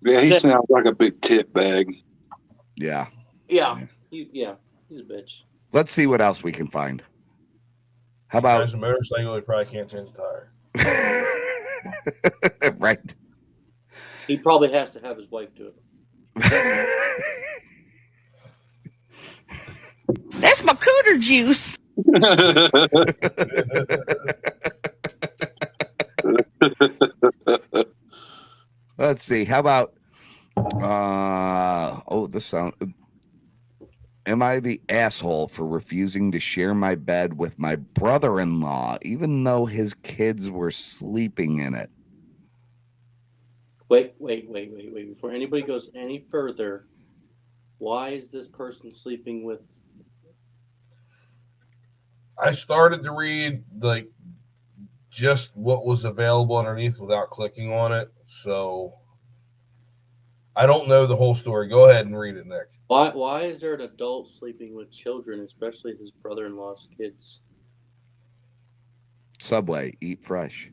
Yeah, he sounds like a big tip bag. Yeah. Yeah. Yeah. He's a bitch. Let's see what else we can find. How about There's a motorcycle, he probably can't change the tire. Right. He probably has to have his wife do it. That's my cooter juice. Let's see. How about am I the asshole for refusing to share my bed with my brother-in-law, even though his kids were sleeping in it? Wait. Before anybody goes any further, why is this person sleeping with? I started to read just what was available underneath without clicking on it. So I don't know the whole story. Go ahead and read it, Nick. Why is there an adult sleeping with children, especially his brother-in-law's kids? Subway, eat fresh.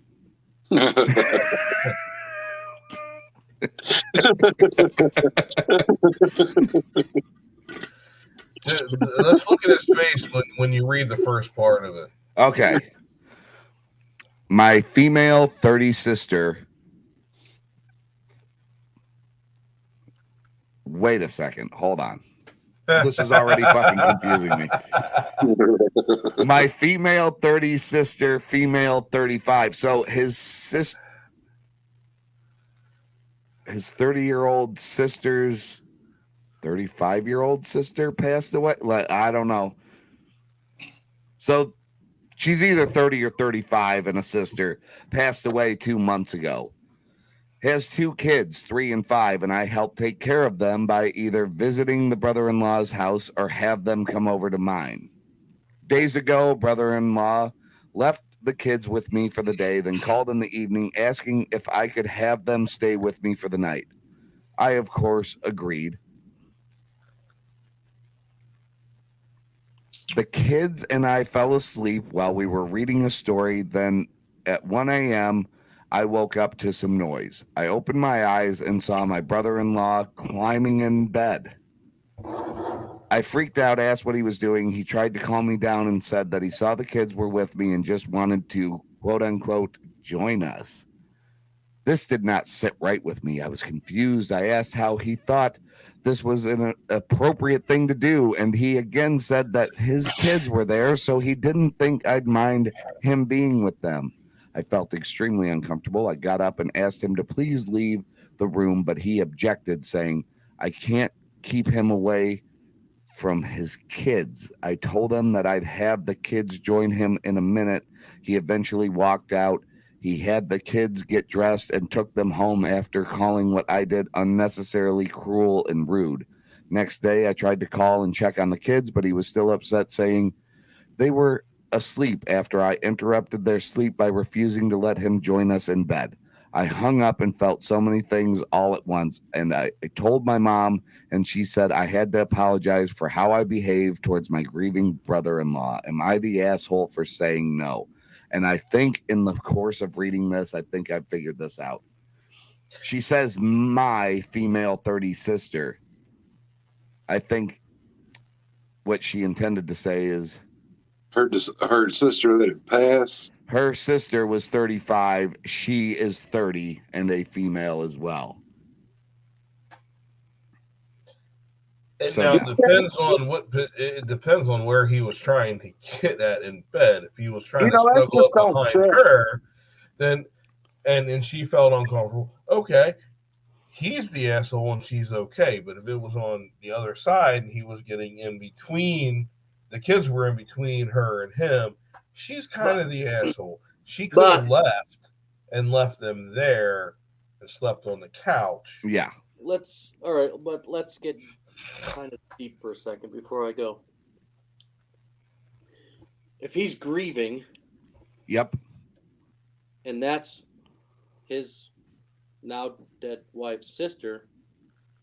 Let's look at his face when you read the first part of it. Okay. My female 30 sister. Wait a second. Hold on. This is already fucking confusing me. My female 30 sister, female 35. So his 30-year-old sister's 35-year-old sister passed away. Like, I don't know. So she's either 30 or 35, and a sister passed away 2 months ago. Has 2 kids, 3 and 5, and I help take care of them by either visiting the brother-in-law's house or have them come over to mine. Days ago, brother-in-law left the kids with me for the day, then called in the evening asking if I could have them stay with me for the night. I, of course, agreed. The kids and I fell asleep while we were reading a story. Then at 1 a.m., I woke up to some noise. I opened my eyes and saw my brother-in-law climbing in bed. I freaked out, asked what he was doing. He tried to calm me down and said that he saw the kids were with me and just wanted to, quote unquote, join us. This did not sit right with me. I was confused. I asked how he thought this was an appropriate thing to do, and he again said that his kids were there, so he didn't think I'd mind him being with them. I felt extremely uncomfortable. I got up and asked him to please leave the room, but he objected, saying, I can't keep him away from his kids. I told him that I'd have the kids join him in a minute. He eventually walked out. He had the kids get dressed and took them home after calling what I did unnecessarily cruel and rude. Next day, I tried to call and check on the kids, but he was still upset, saying they were asleep after I interrupted their sleep by refusing to let him join us in bed. I hung up and felt so many things all at once, and I told my mom, and she said I had to apologize for how I behaved towards my grieving brother-in-law. Am I the asshole for saying no? And I think in the course of reading this, I think I figured this out. She says my female 30 sister. I think what she intended to say is her sister that had passed. Her sister was 35. She is 30 and a female as well. It depends on where he was trying to get at in bed. If he was trying to snuggle up behind her, then and she felt uncomfortable. Okay, he's the asshole and she's okay. But if it was on the other side and he was getting in between, the kids were in between her and him, she's kind of the asshole. She could have left them there and slept on the couch. Yeah. Let's get kind of deep for a second before I go. If he's grieving, yep, and that's his now dead wife's sister,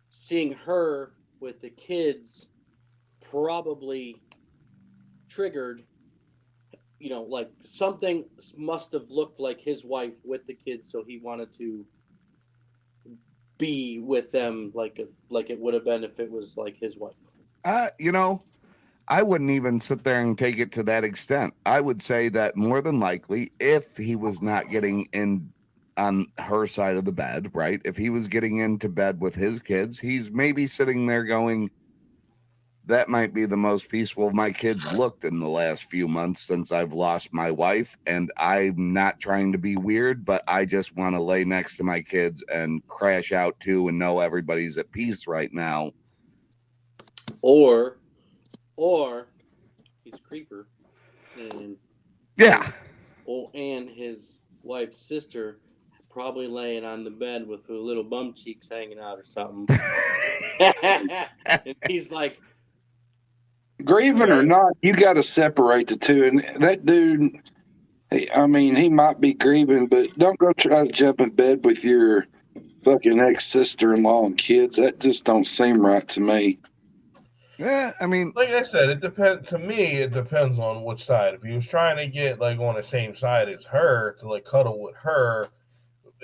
seeing her with the kids probably triggered, like something must have looked like his wife with the kids, so he wanted to be with them like it would have been if it was like his wife. I wouldn't even sit there and take it to that extent. I would say that more than likely, if he was not getting in on her side of the bed, right? If he was getting into bed with his kids, he's maybe sitting there going, that might be the most peaceful my kids looked in the last few months since I've lost my wife. And I'm not trying to be weird, but I just want to lay next to my kids and crash out too and know everybody's at peace right now. Or he's a creeper. And and his wife's sister probably laying on the bed with her little bum cheeks hanging out or something. And he's like, grieving or not, you got to separate the two. And that dude, he might be grieving, but don't go try to jump in bed with your fucking ex-sister-in-law and kids. That just don't seem right to me. Yeah, like I said, it depends. To me, it depends on which side. If he was trying to get like on the same side as her to like cuddle with her,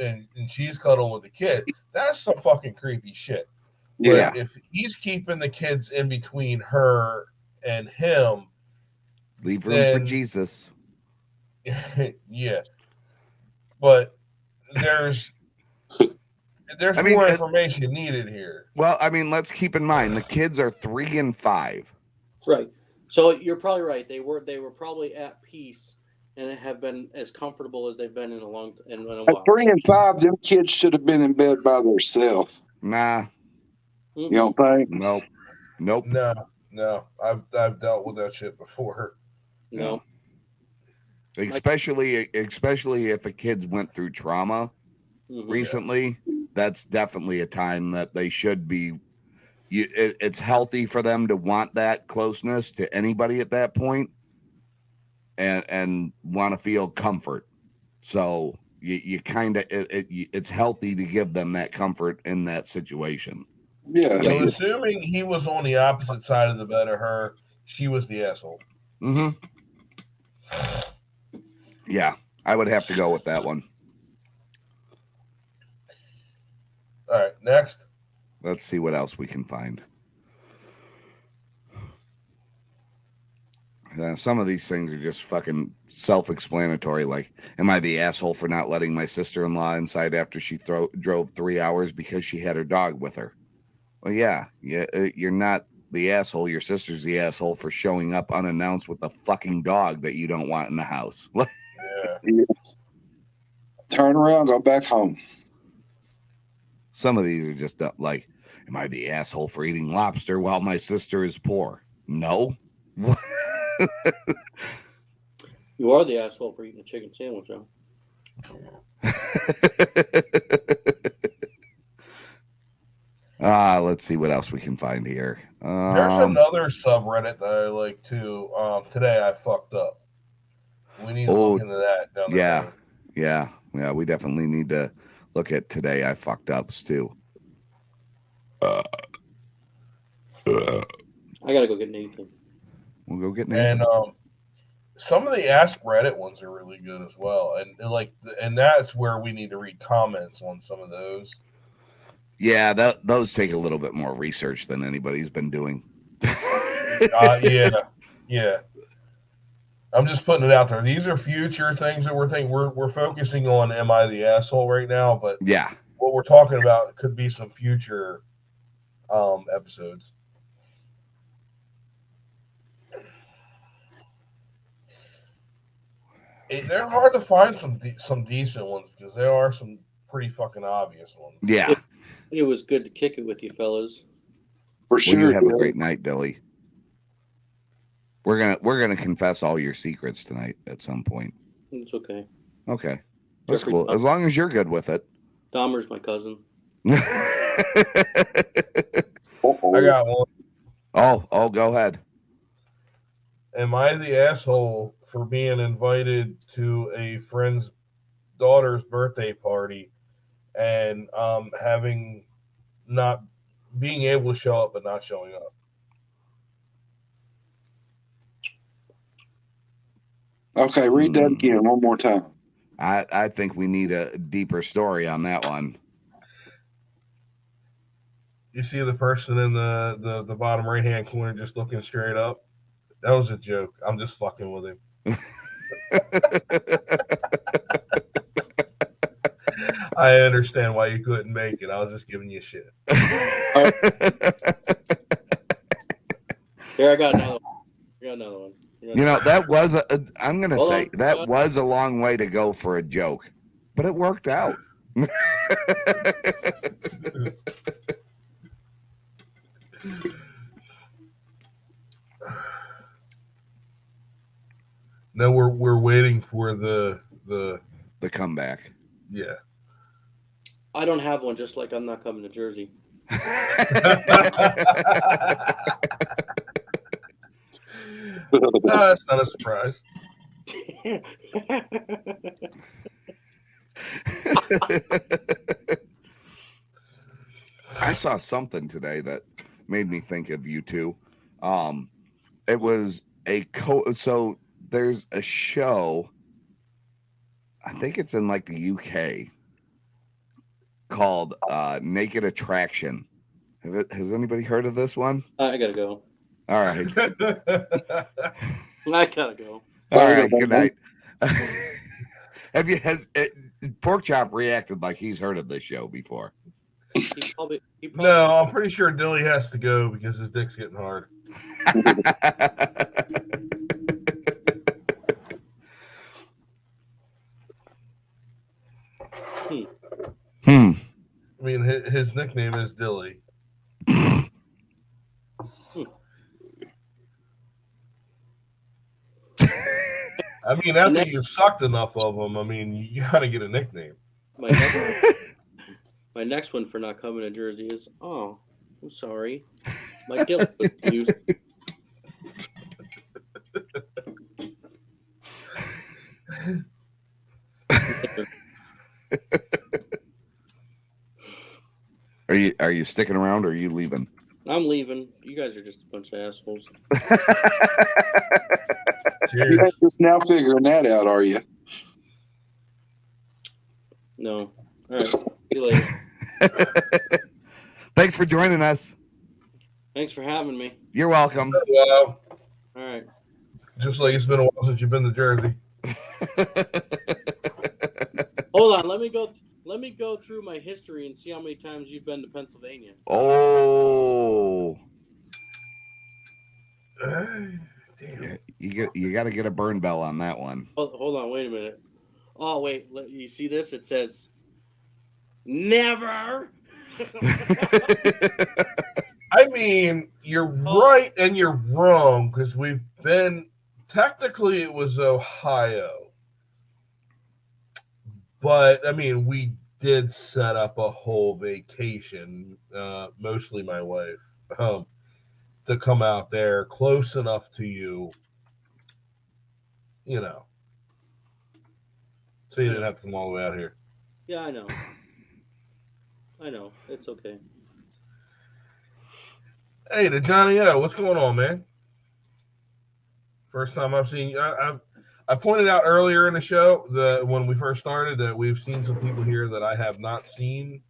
and she's cuddling with the kid. That's some fucking creepy shit. Yeah. But if he's keeping the kids in between her and him, leave room for then Jesus. yeah. But there's more information needed here. Well, I mean, let's keep in mind the kids are 3 and 5. Right. So you're probably right. They were probably at peace and have been as comfortable as they've been in a while. At 3 and 5, them kids should have been in bed by themselves. Nah. You don't think? Nope. No. I've dealt with that shit before. No. Especially if a kid's went through trauma recently, that's definitely a time that they should be. It's healthy for them to want that closeness to anybody at that point, and want to feel comfort. So you kind of it's healthy to give them that comfort in that situation. Yeah. So assuming he was on the opposite side of the bed of her, she was the asshole. Mm-hmm. Yeah, I would have to go with that one. All right, next. Let's see what else we can find. Some of these things are just fucking self-explanatory. Like, am I the asshole for not letting my sister-in-law inside after she drove 3 hours because she had her dog with her? Well, yeah, you're not the asshole. Your sister's the asshole for showing up unannounced with a fucking dog that you don't want in the house. Yeah. Turn around, go back home. Some of these are just like, am I the asshole for eating lobster while my sister is poor? No. You are the asshole for eating a chicken sandwich, though. Let's see what else we can find here. There's another subreddit that I like too. Today I fucked up. We need to look into that down the road. Yeah. We definitely need to look at Today I Fucked Ups too. I gotta go get Nathan. We'll go get Nathan. And some of the Ask Reddit ones are really good as well, and that's where we need to read comments on some of those. Yeah, those take a little bit more research than anybody's been doing. Yeah. I'm just putting it out there. These are future things that we're thinking. We're focusing on am I the asshole right now, but yeah, what we're talking about could be some future episodes. They're hard to find some decent ones because there are some pretty fucking obvious ones. Yeah. It was good to kick it with you fellas. For sure. Well, you have a great night, Billy. We're gonna confess all your secrets tonight at some point. It's okay. Okay. That's Jeffrey cool. As long as you're good with it. Dahmer's my cousin. I got one. Oh, go ahead. Am I the asshole for being invited to a friend's daughter's birthday party and not being able to show up but not showing up? Okay, read that again one more time. I think we need a deeper story on that one. You see the person in the bottom right hand corner just looking straight up? That was a joke. I'm just fucking with him. I understand why you couldn't make it. I was just giving you shit. Here, I got another one. You know, that was I'm going to say that was a long way to go for a joke, but it worked out. No, we're waiting for the comeback. Yeah. I don't have one, just like I'm not coming to Jersey. It's not a surprise. I saw something today that made me think of you two. It was so there's a show, I think it's in like the UK, called Naked Attraction. Has anybody heard of this one? I gotta go. All right. I gotta go. All right. Good night. Has Pork Chop reacted like he's heard of this show before? He probably No, I'm pretty sure Dilly has to go because his dick's getting hard. I mean, his nickname is Dilly. I mean, after you've sucked enough of them, I mean, you gotta get a nickname. My next one for not coming to Jersey is, oh, I'm sorry. My guilt was used. Are you sticking around or are you leaving? I'm leaving. You guys are just a bunch of assholes. You're just now figuring that out, are you? No. All right. See you later. Thanks for joining us. Thanks for having me. You're welcome. Well, all right. Just like it's been a while since you've been to Jersey. Hold on. Let me go through my history and see how many times you've been to Pennsylvania. Oh. Damn. You got to get a burn bell on that one. Hold on. Wait a minute. Oh, wait. You see this? It says, never. I mean, you're right and you're wrong because we've been, technically it was Ohio. But, I mean, we did set up a whole vacation, mostly my wife, to come out there close enough to you, you know, so you didn't have to come all the way out here. Yeah, I know. I know. It's okay. Hey, the Johnny O, what's going on, man? First time I've seen you. I pointed out earlier in the show when we first started that we've seen some people here that I have not seen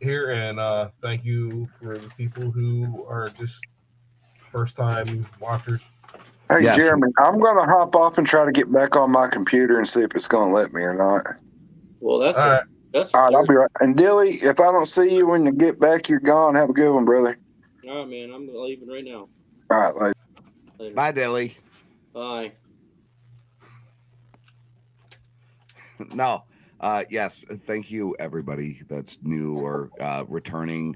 here, and thank you for the people who are just first time watchers. Hey, Yes. Jeremy, I'm going to hop off and try to get back on my computer and see if it's going to let me or not. Well, that's all right. That's all right, I'll be right. And Dilly, if I don't see you when you get back, you're gone. Have a good one, brother. All right, man. I'm leaving right now. All right, later. Bye, Dilly. Bye. No. Yes. Thank you, everybody that's new or returning.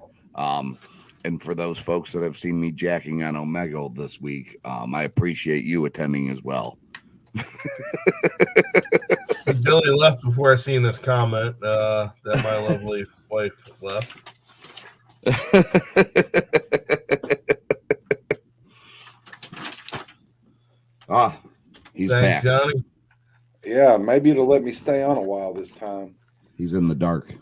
And for those folks that have seen me jacking on Omegle this week, I appreciate you attending as well. Billy left before I seen this comment that my lovely wife left. He's Thanks, back. Johnny. Yeah, maybe it'll let me stay on a while this time. He's in the dark.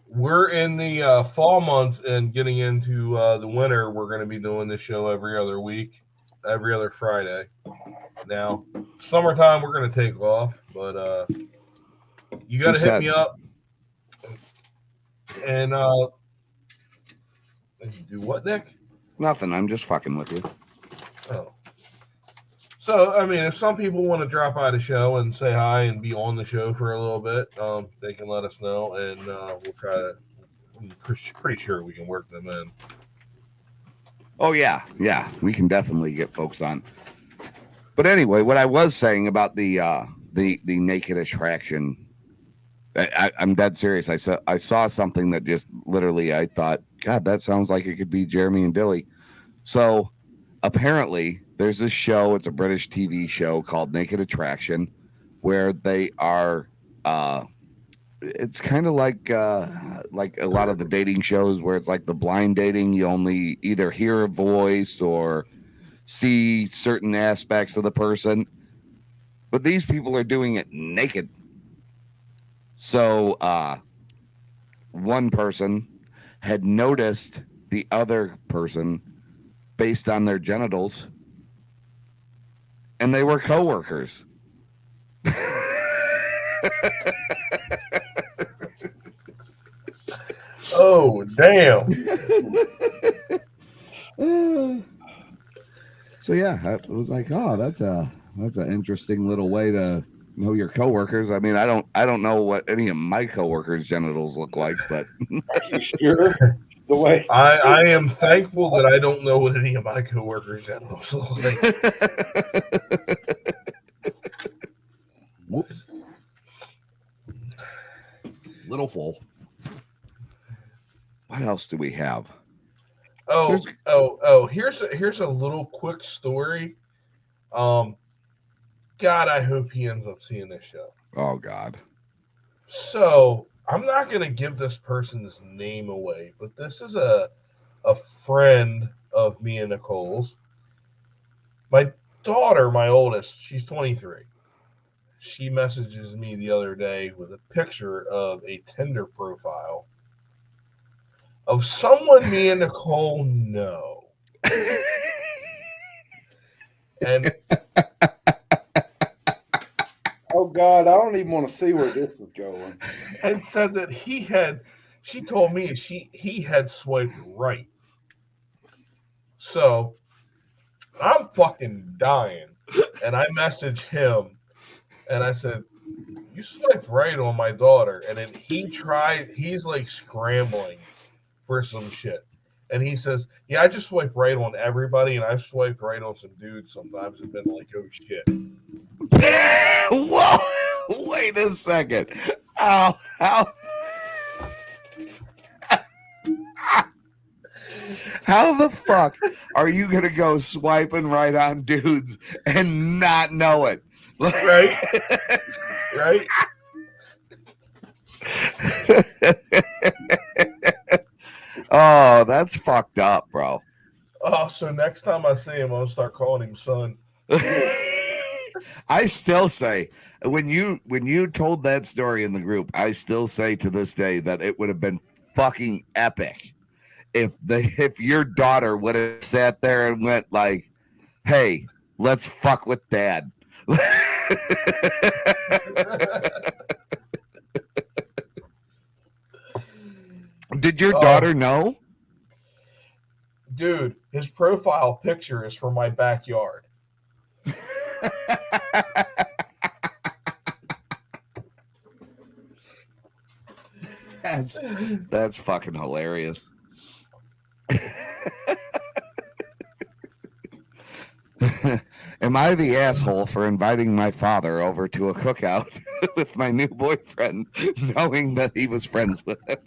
We're in the fall months and getting into the winter. We're going to be doing this show every other week, every other Friday. Now, summertime, we're going to take off, but you got to hit me up. And do what, Nick? Nothing. I'm just fucking with you. Oh. So, I mean, if some people want to drop by the show and say hi and be on the show for a little bit, they can let us know, and we'll try to. I'm pretty sure we can work them in. Oh yeah, we can definitely get folks on. But anyway, what I was saying about the naked attraction, I'm dead serious. I saw something that just literally I thought, God, that sounds like it could be Jeremy and Dilly. So apparently there's this show, it's a British TV show called Naked Attraction, where they are it's kind of like a lot of the dating shows where it's like the blind dating. You only either hear a voice or see certain aspects of the person, but these people are doing it naked. So one person had noticed the other person based on their genitals, and they were coworkers. Oh, damn. So yeah, it was like, oh, that's an interesting little way to know your coworkers. I mean, I don't know what any of my coworkers' genitals look like, but Are you sure? The way I am thankful that I don't know what any of my coworkers genitals look like. Whoops. Little full. What else do we have? Here's a little quick story. God, I hope he ends up seeing this show. Oh God. So I'm not gonna give this person's name away, but this is a friend of me and Nicole's. My daughter, my oldest, she's 23. She messages me the other day with a picture of a Tinder profile of someone me and Nicole know. And oh God, I don't even want to see where this is going. And said that she told me he had swiped right. So I'm fucking dying. And I messaged him and I said, you swiped right on my daughter. And then he's like scrambling for some shit. And he says, yeah, I just swipe right on everybody, and I've swiped right on some dudes sometimes and been like, oh shit. Whoa! Wait a second. How the fuck are you gonna go swiping right on dudes and not know it? Right? Right? Oh, that's fucked up, bro. Oh, so next time I see him, I'll start calling him son. I still say when you told that story in the group, I still say to this day that it would have been fucking epic if your daughter would have sat there and went like, "Hey, let's fuck with dad." Did your daughter know? Dude, his profile picture is from my backyard. That's fucking hilarious. Am I the asshole for inviting my father over to a cookout with my new boyfriend, knowing that he was friends with him?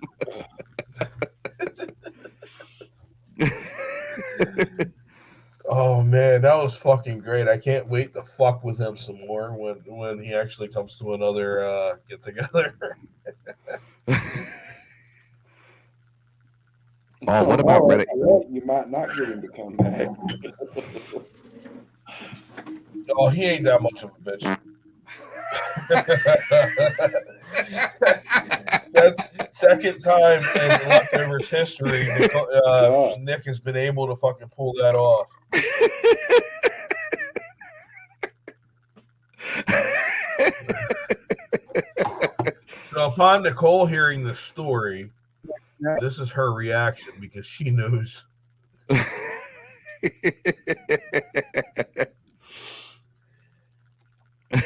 Oh man, that was fucking great. I can't wait to fuck with him some more when he actually comes to another get together. Oh, what about Reddit? You might not get him to come back. Oh, he ain't that much of a bitch. That's second time in Leftovers history Nick has been able to fucking pull that off. So upon Nicole hearing the story, this is her reaction because she knows.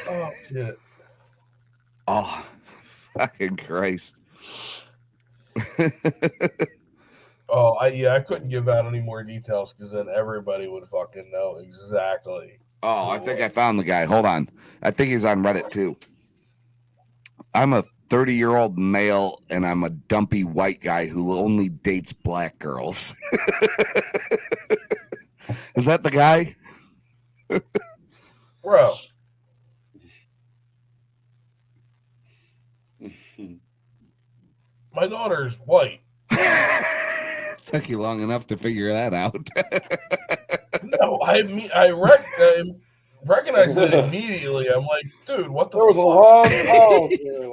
Oh shit. Oh, fucking Christ. Oh, I couldn't give out any more details because then everybody would fucking know exactly. Oh, I think I found the guy. Hold on. I think he's on Reddit too. I'm a 30-year-old male and I'm a dumpy white guy who only dates black girls. Is that the guy? Bro. My daughter's white. Took you long enough to figure that out. No, I recognized it immediately. I'm like, dude, what the There was a long pause there.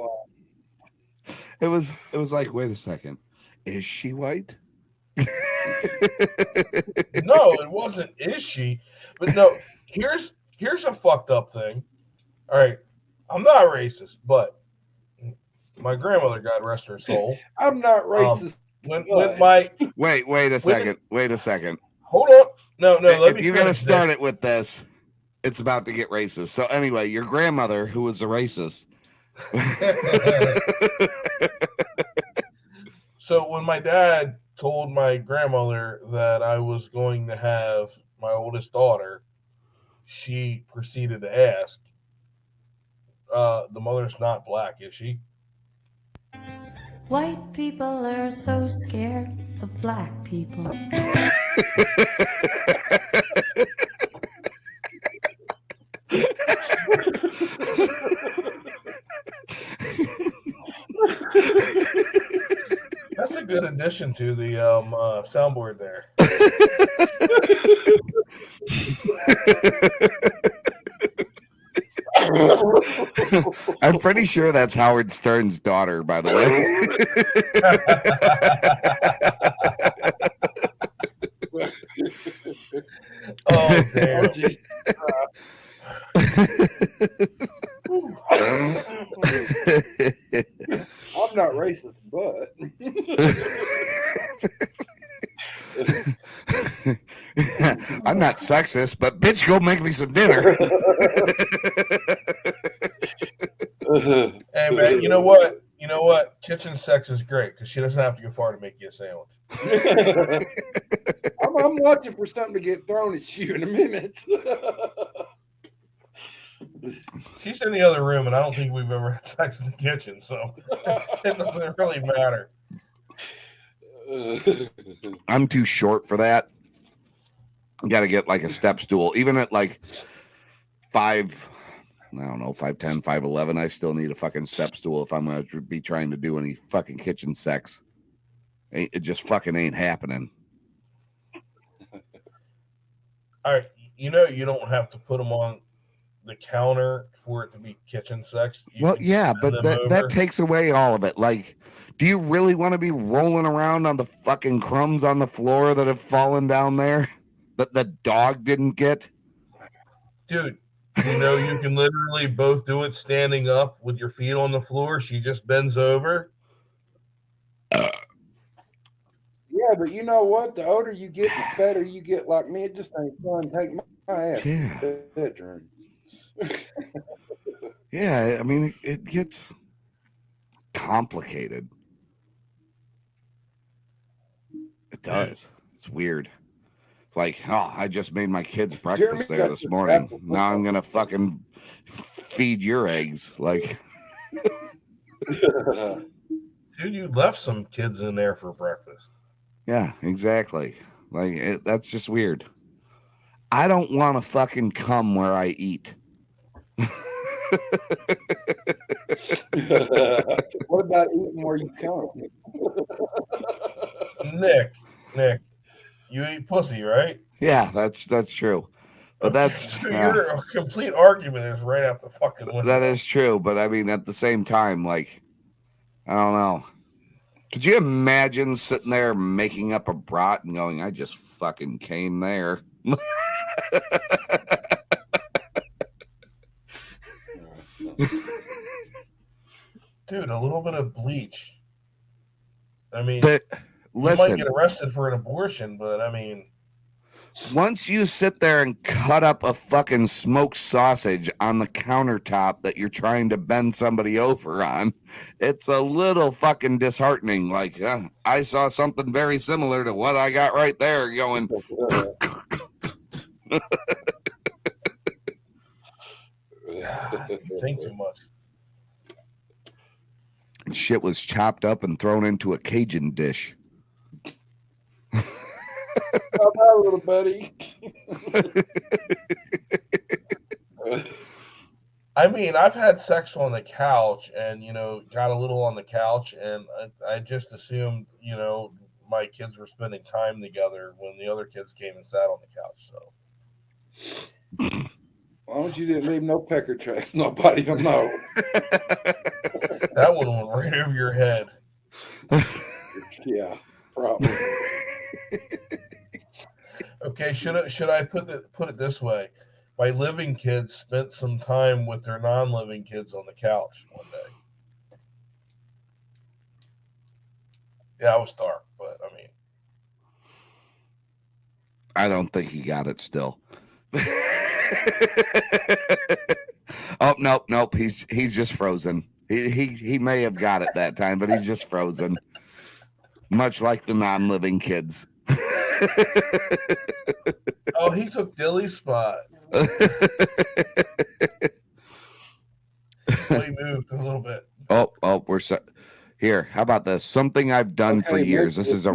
It was like, wait a second. Is she white? No, it wasn't. Is she? But no, here's a fucked up thing. All right, I'm not racist, but my grandmother, God rest her soul. I'm not racist when my Wait a second. Wait a second. hold on. No, let If me you're gonna finish start this. it with this, it's about to get racist. So anyway, your grandmother, who was a racist. So when my dad told my grandmother that I was going to have my oldest daughter, she proceeded to ask, the mother's not black, is she? White people are so scared of black people. That's a good addition to the soundboard there. I'm pretty sure that's Howard Stern's daughter, by the way. Oh, damn. I'm not racist, but I'm not sexist, but bitch, go make me some dinner. Hey, man, you know what? Kitchen sex is great because she doesn't have to go far to make you a sandwich. I'm watching for something to get thrown at you in a minute. She's in the other room, and I don't think we've ever had sex in the kitchen, so it doesn't really matter. I'm too short for that. Got to get like a step stool. Even at like 5'10", 5'11", I still need a fucking step stool if I'm going to be trying to do any fucking kitchen sex. It just fucking ain't happening. All right, you don't have to put them on the counter for it to be kitchen sex. Well, yeah, but that takes away all of it. Like, do you really want to be rolling around on the fucking crumbs on the floor that have fallen down there that the dog didn't get? Dude, you can literally both do it standing up with your feet on the floor. She just bends over. Yeah, but you know what? The older you get, the better you get. Like me, it just ain't fun. Take my ass to the bedroom. Yeah, I mean, it gets complicated. It does. It's weird. Like, oh, I just made my kids breakfast there this morning. Now I'm gonna fucking feed your eggs. Like, dude, you left some kids in there for breakfast. Yeah, exactly. Like, that's just weird. I don't want to fucking come where I eat. What about eating where you come? Nick, you eat pussy, right? Yeah, that's true. But that's your complete argument is right out the fucking window. That is true, but I mean, at the same time, like, I don't know. Could you imagine sitting there making up a brat and going, I just fucking came there? Dude, a little bit of bleach. I mean, but listen, you might get arrested for an abortion, but I mean, once you sit there and cut up a fucking smoked sausage on the countertop that you're trying to bend somebody over on, it's a little fucking disheartening. Like, I saw something very similar to what I got right there going. You think too much. Shit was chopped up and thrown into a Cajun dish. How about, little buddy? I mean, I've had sex on the couch and, got a little on the couch, and I just assumed, my kids were spending time together when the other kids came and sat on the couch. So, as long as you didn't leave no pecker tracks, nobody will know. That one went right over your head. Yeah, probably. Okay, should I put it this way? My living kids spent some time with their non-living kids on the couch one day. Yeah, I was dark. I don't think he got it still. Oh, nope. He's just frozen. He may have got it that time, but he's just frozen. Much like the non-living kids. Oh, he took Dilly's spot. Oh, he moved a little bit. Oh, we're here. How about this? Something I've done for years. This is a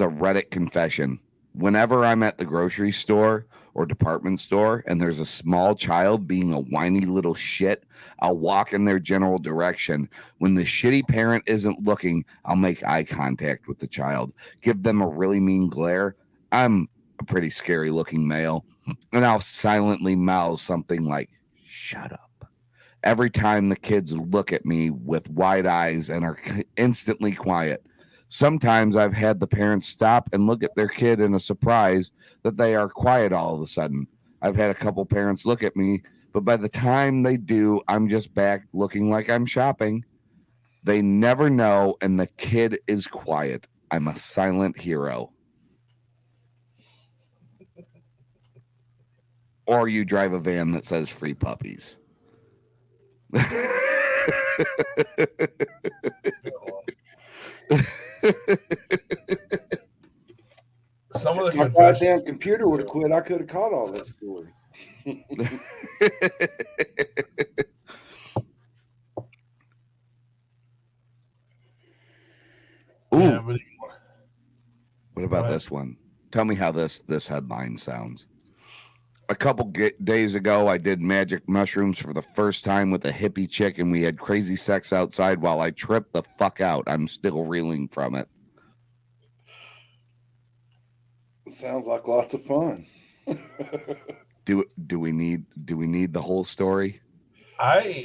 Reddit confession. Whenever I'm at the grocery store or department store and there's a small child being a whiny little shit, I'll walk in their general direction. When the shitty parent isn't looking, I'll make eye contact with the child, give them a really mean glare. I'm a pretty scary looking male, and I'll silently mouth something like, "Shut up," every time the kids look at me with wide eyes and are instantly quiet. Sometimes I've had the parents stop and look at their kid in a surprise that they are quiet all of a sudden. I've had a couple parents look at me, but by the time they do, I'm just back looking like I'm shopping. They never know, and the kid is quiet. I'm a silent hero. Or you drive a van that says free puppies. Some of the my goddamn computer would have quit. I could have caught all that story. Ooh. Yeah, What about this one? Tell me how this headline sounds. A couple days ago, I did magic mushrooms for the first time with a hippie chick, and we had crazy sex outside while I tripped the fuck out. I'm still reeling from it. Sounds like lots of fun. Do we need the whole story? I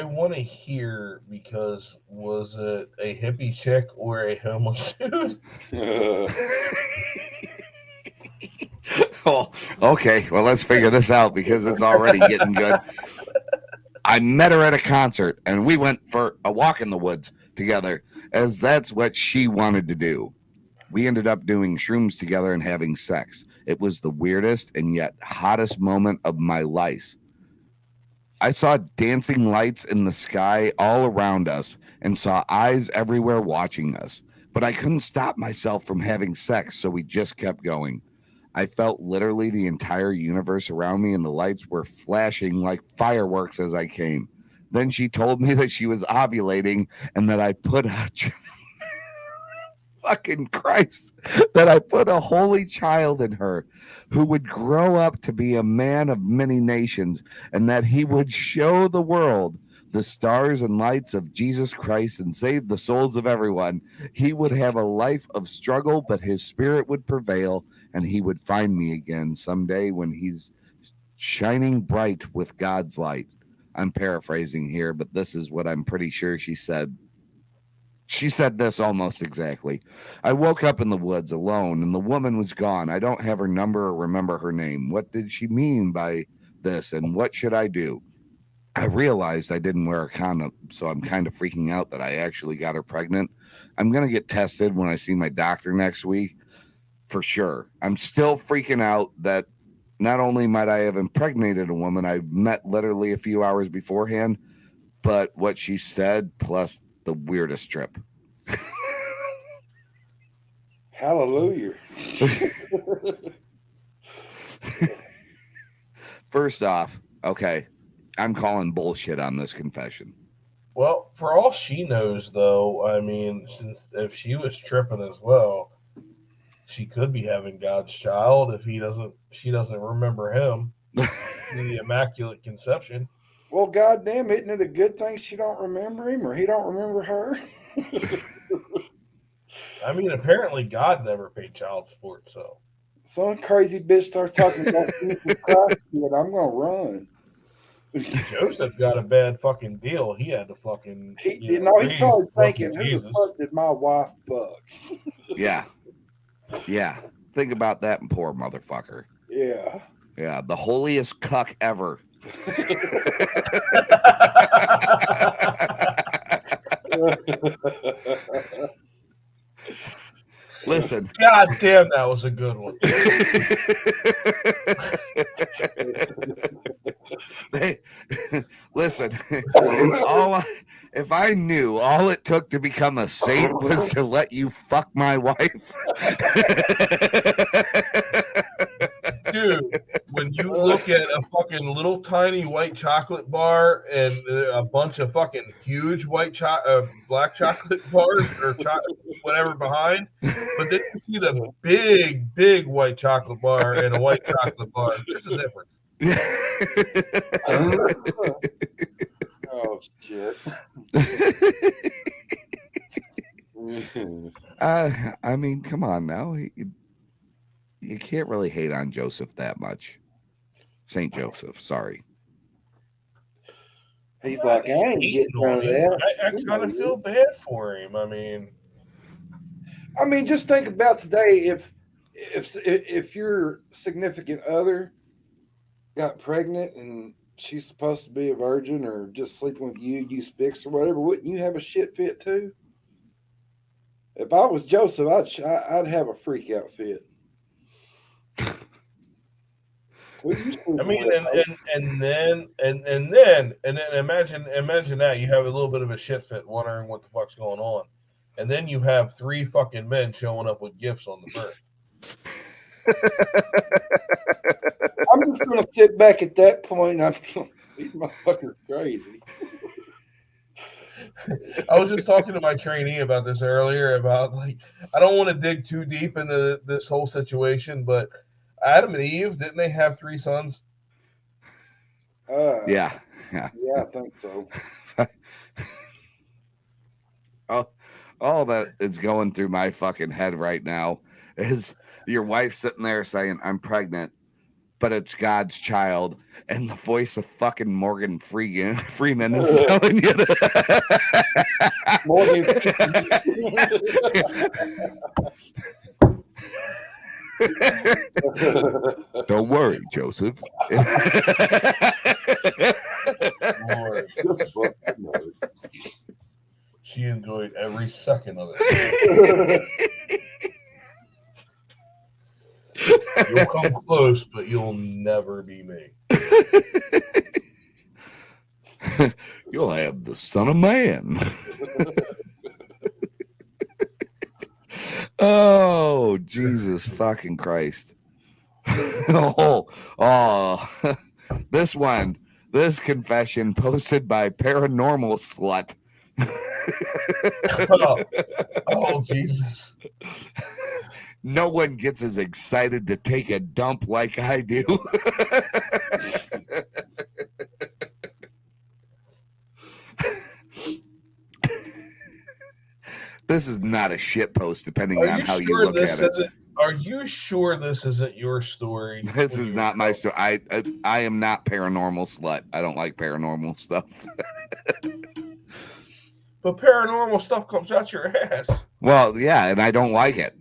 want to hear, because was it a hippie chick or a homeless dude? Oh, okay. Well, let's figure this out because it's already getting good. I met her at a concert and we went for a walk in the woods together, as that's what she wanted to do. We ended up doing shrooms together and having sex. It was the weirdest and yet hottest moment of my life. I saw dancing lights in the sky all around us and saw eyes everywhere watching us, but I couldn't stop myself from having sex, so we just kept going. I felt literally the entire universe around me, and the lights were flashing like fireworks as I came. Then she told me that she was ovulating and that I put a fucking Christ, that I put a holy child in her who would grow up to be a man of many nations, and that he would show the world the stars and lights of Jesus Christ and save the souls of everyone. He would have a life of struggle, but his spirit would prevail, and he would find me again someday when he's shining bright with God's light. I'm paraphrasing here, but this is what I'm pretty sure she said. She said this almost exactly. I woke up in the woods alone, and the woman was gone. I don't have her number or remember her name. What did she mean by this, and what should I do? I realized I didn't wear a condom, so I'm kind of freaking out that I actually got her pregnant. I'm going to get tested when I see my doctor next week, for sure. I'm still freaking out that not only might I have impregnated a woman I met literally a few hours beforehand, but what she said plus the weirdest trip. Hallelujah. First off, okay, I'm calling bullshit on this confession. Well, for all she knows, though, I mean, since if she was tripping as well, she could be having God's child if she doesn't remember him. The Immaculate Conception. Well, goddamn, isn't it a good thing she don't remember him or he don't remember her? I mean, apparently God never paid child support, so. Some crazy bitch starts talking about Jesus Christ, and I'm gonna run. Joseph got a bad fucking deal. He had to fucking. He's probably thinking, who the fuck did my wife fuck? Yeah. Yeah. Think about that, poor motherfucker. Yeah. Yeah. The holiest cuck ever. Listen. God damn, that was a good one. Listen, if I knew all it took to become a saint was to let you fuck my wife. Dude, when you look at a fucking little tiny white chocolate bar and a bunch of fucking huge black chocolate bars or whatever behind, but then you see the big white chocolate bar and a white chocolate bar, there's a difference. Oh shit. I mean, come on now. You can't really hate on Joseph that much. Saint Joseph, sorry. He's like, I ain't getting none of that. I kind of feel bad for him. I mean, just think about today. If your significant other got pregnant and she's supposed to be a virgin or just sleeping with you, use Spix or whatever, wouldn't you have a shit fit too? If I was Joseph, I'd have a freak out fit. I mean, and then imagine that you have a little bit of a shit fit, wondering what the fuck's going on, and then you have 3 fucking men showing up with gifts on the birth. I'm just gonna sit back at that point. These motherfuckers crazy. I was just talking to my trainee about this earlier. About I don't want to dig too deep into this whole situation, but Adam and Eve, didn't they have 3 sons? Yeah, I think so. All that is going through my fucking head right now is your wife sitting there saying, "I'm pregnant," but it's God's child, and the voice of fucking Morgan Freeman is telling you Don't worry, Joseph. She enjoyed every second of it. You'll come close, but you'll never be me. You'll have the Son of Man. Oh, Jesus fucking Christ. This confession posted by Paranormal Slut. Oh, Jesus. No one gets as excited to take a dump like I do. This is not a shit post, depending on how you look at it. Are you sure this isn't your story? This is not my story. I am not Paranormal Slut. I don't like paranormal stuff. But paranormal stuff comes out your ass. Well, yeah, and I don't like it.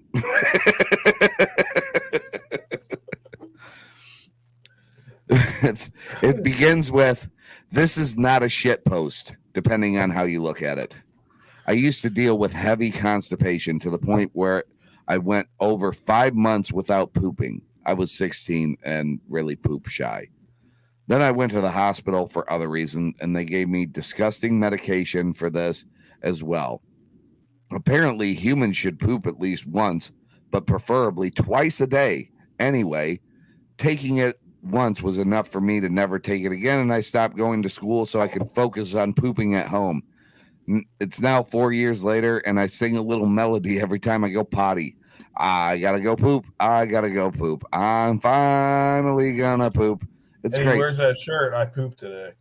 It begins with, "This is not a shit post," depending on how you look at it. I used to deal with heavy constipation to the point where I went over 5 months without pooping. I was 16 and really poop shy. Then I went to the hospital for other reasons, and they gave me disgusting medication for this as well. Apparently, humans should poop at least once, but preferably twice a day. Anyway, taking it once was enough for me to never take it again, and I stopped going to school so I could focus on pooping at home. It's now 4 years later, and I sing a little melody every time I go potty. I gotta go poop. I gotta go poop. I'm finally gonna poop. It's great. Where's that shirt? I pooped today.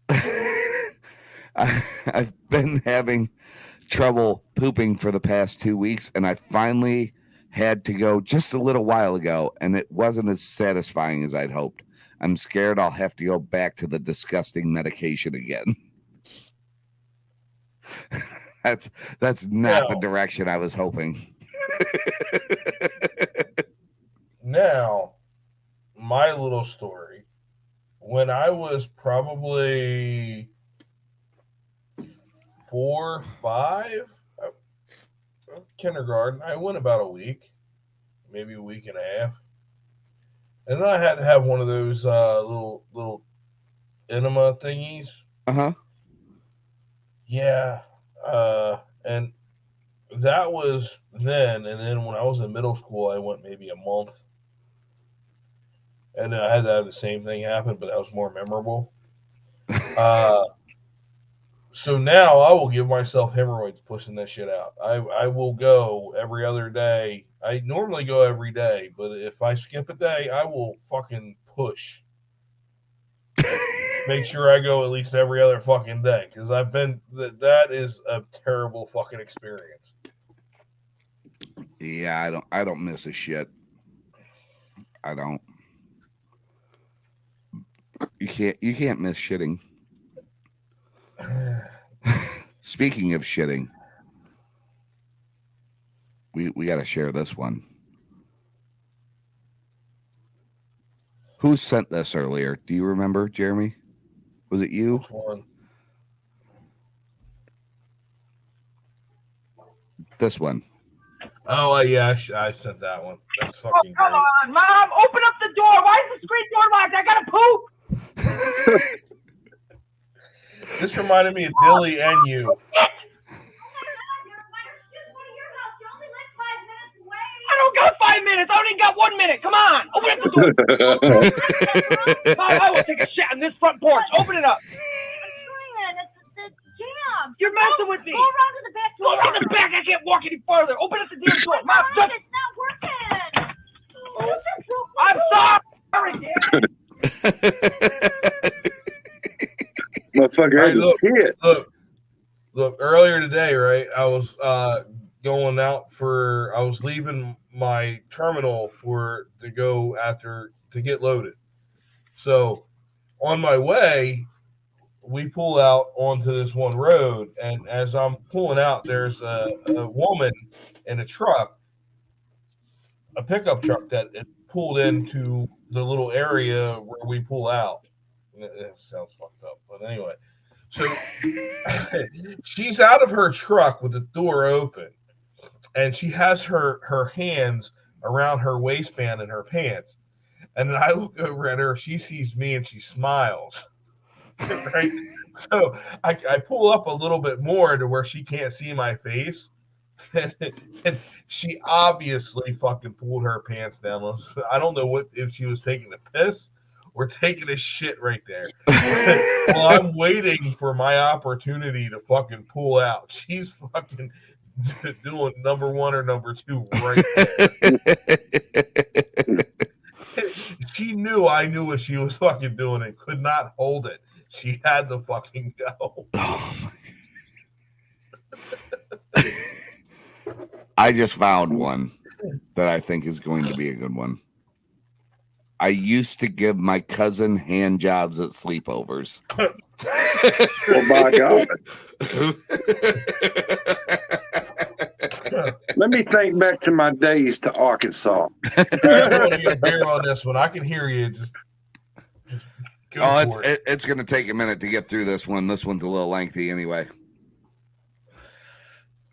I've been having trouble pooping for the past 2 weeks, and I finally had to go just a little while ago, and it wasn't as satisfying as I'd hoped. I'm scared I'll have to go back to the disgusting medication again. That's not the direction I was hoping. Now, my little story. When I was probably 4 or 5, kindergarten, I went about a week. maybe a week and a half. And then I had to have one of those little enema thingies. Uh-huh. Yeah. And that was then. And then when I was in middle school, I went maybe a month. And I had to have the same thing happen, but that was more memorable. So now I will give myself hemorrhoids pushing that shit out. I will go every other day. I normally go every day, but if I skip a day, I will fucking push. Make sure I go at least every other fucking day, because that is a terrible fucking experience. Yeah, I don't miss a shit. I don't. You can't miss shitting. Speaking of shitting, we got to share this one. Who sent this earlier? Do you remember, Jeremy? Was it you? Which one? This one. Oh, yeah, I sent that one. That's fucking come great. on, Mom! Open up the door! Why is the screen door locked? I gotta poop! This reminded me of Dilly and you. I don't got 5 minutes. I only got 1 minute. Come on, open up the door. Mom, I will take a shit on this front porch. Open it up. You're messing with me. Go around to the back door. Go around the back. I can't walk any further. Open up the damn door. Mom, just... It's not working. I'm sorry. Motherfucker Hey, had to shit. Look, earlier today, right, I was going out I was leaving my terminal to get loaded. So on my way, we pull out onto this one road, and as I'm pulling out, there's a woman in a truck, a pickup truck that it pulled into the little area where we pull out. It sounds fucked up, but anyway. So she's out of her truck with the door open, and she has her hands around her waistband in her pants. And then I look over at her, she sees me, and she smiles. Right? So I pull up a little bit more to where she can't see my face. And she obviously fucking pulled her pants down. I don't know if she was taking a piss or taking a shit right there. Well, I'm waiting for my opportunity to fucking pull out. She's fucking doing number 1 or number 2 right there. She knew I knew what she was fucking doing and could not hold it. She had to fucking go. I just found one that I think is going to be a good one. I used to give my cousin hand jobs at sleepovers. Well, by God. Let me think back to my days to Arkansas. I'm going to get a beer on this one. I can hear you. Just it's going to take a minute to get through this one. This one's a little lengthy anyway.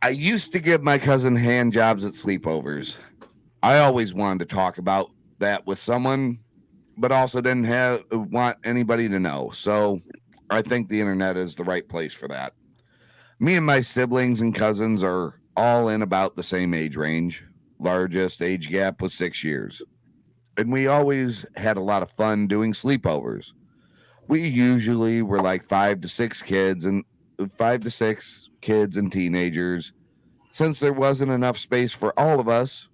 I used to give my cousin hand jobs at sleepovers. I always wanted to talk about that with someone, but also didn't want anybody to know. So I think the internet is the right place for that. Me and my siblings and cousins are all in about the same age range. Largest age gap was 6 years. And we always had a lot of fun doing sleepovers. We usually were like 5 to 6 kids and teenagers. Since there wasn't enough space for all of us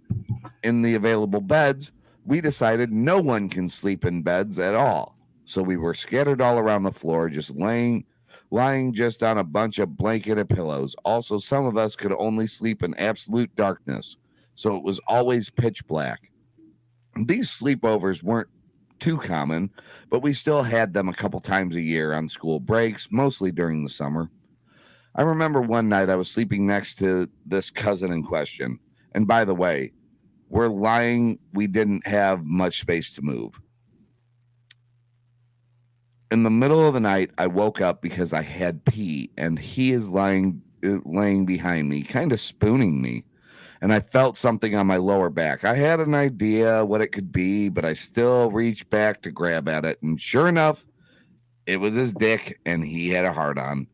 in the available beds, we decided no one can sleep in beds at all. So we were scattered all around the floor, just lying just on a bunch of blanketed pillows. Also, some of us could only sleep in absolute darkness, so it was always pitch black. These sleepovers weren't too common, but we still had them a couple times a year on school breaks, mostly during the summer. I remember one night I was sleeping next to this cousin in question. And by the way, we're lying. We didn't have much space to move. In the middle of the night, I woke up because I had pee, and he is laying behind me, kind of spooning me. and I felt something on my lower back. I had an idea what it could be, but I still reached back to grab at it, and sure enough, it was his dick, and he had a hard on.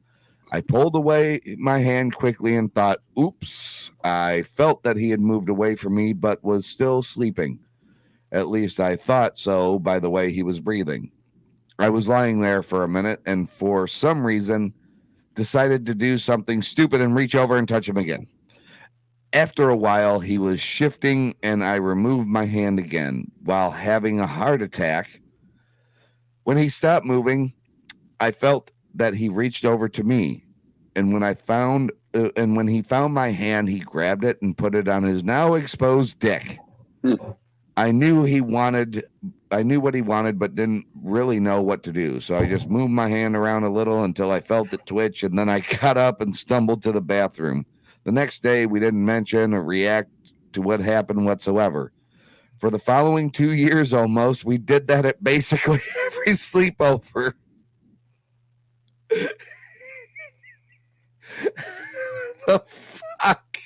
I pulled away my hand quickly and thought, oops. I felt that he had moved away from me, but was still sleeping. At least I thought so by the way he was breathing. I was lying there for a minute and for some reason decided to do something stupid and reach over and touch him again. After a while, he was shifting and I removed my hand again while having a heart attack. When he stopped moving, I felt that he reached over to me, and when he found my hand, he grabbed it and put it on his now exposed dick. I knew what he wanted, but didn't really know what to do. So I just moved my hand around a little until I felt it twitch, and then I got up and stumbled to the bathroom. The next day, we didn't mention or react to what happened whatsoever. For the following 2 years almost, we did that at basically every sleepover. The fuck?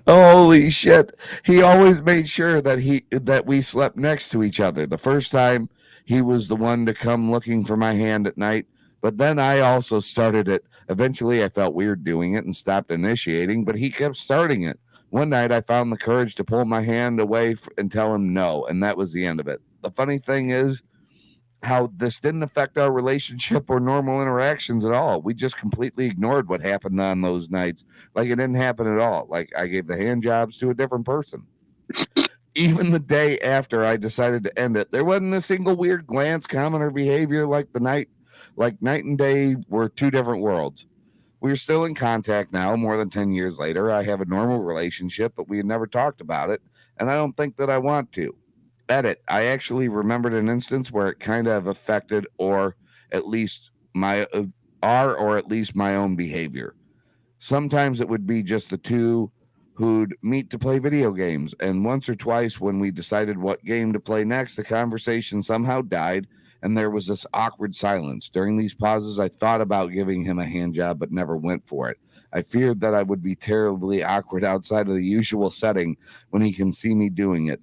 Holy shit. He always made sure that we slept next to each other. The first time he was the one to come looking for my hand at night, but then I also started it. Eventually I felt weird doing it and stopped initiating, but he kept starting it. One night I found the courage to pull my hand away and tell him no, and that was the end of it. The funny thing is how this didn't affect our relationship or normal interactions at all. We just completely ignored what happened on those nights. Like it didn't happen at all. Like I gave the hand jobs to a different person. Even the day after I decided to end it, there wasn't a single weird glance, comment, or behavior like night and day were two different worlds. We're still in contact now, more than 10 years later. I have a normal relationship, but we had never talked about it, and I don't think that I want to. Edit. I actually remembered an instance where it kind of affected or at least my own behavior. Sometimes it would be just the two who'd meet to play video games, and once or twice when we decided what game to play next, the conversation somehow died and there was this awkward silence. During these pauses, I thought about giving him a hand job but never went for it. I feared that I would be terribly awkward outside of the usual setting when he can see me doing it.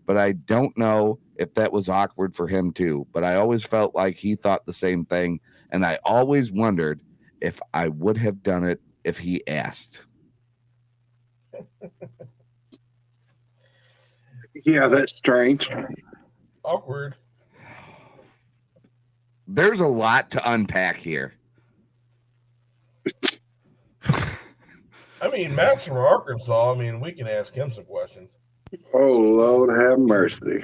But I don't know if that was awkward for him too. But I always felt like he thought the same thing. And I always wondered if I would have done it if he asked. Yeah, that's strange. Awkward. There's a lot to unpack here. I mean, Matt's from Arkansas. I mean, we can ask him some questions. Oh, Lord have mercy.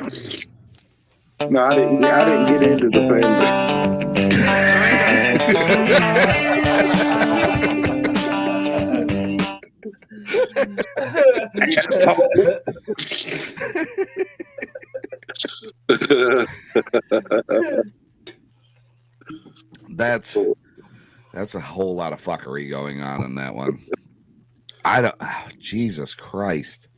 No, I didn't get into the family. That's a whole lot of fuckery going on in that one. Jesus Christ.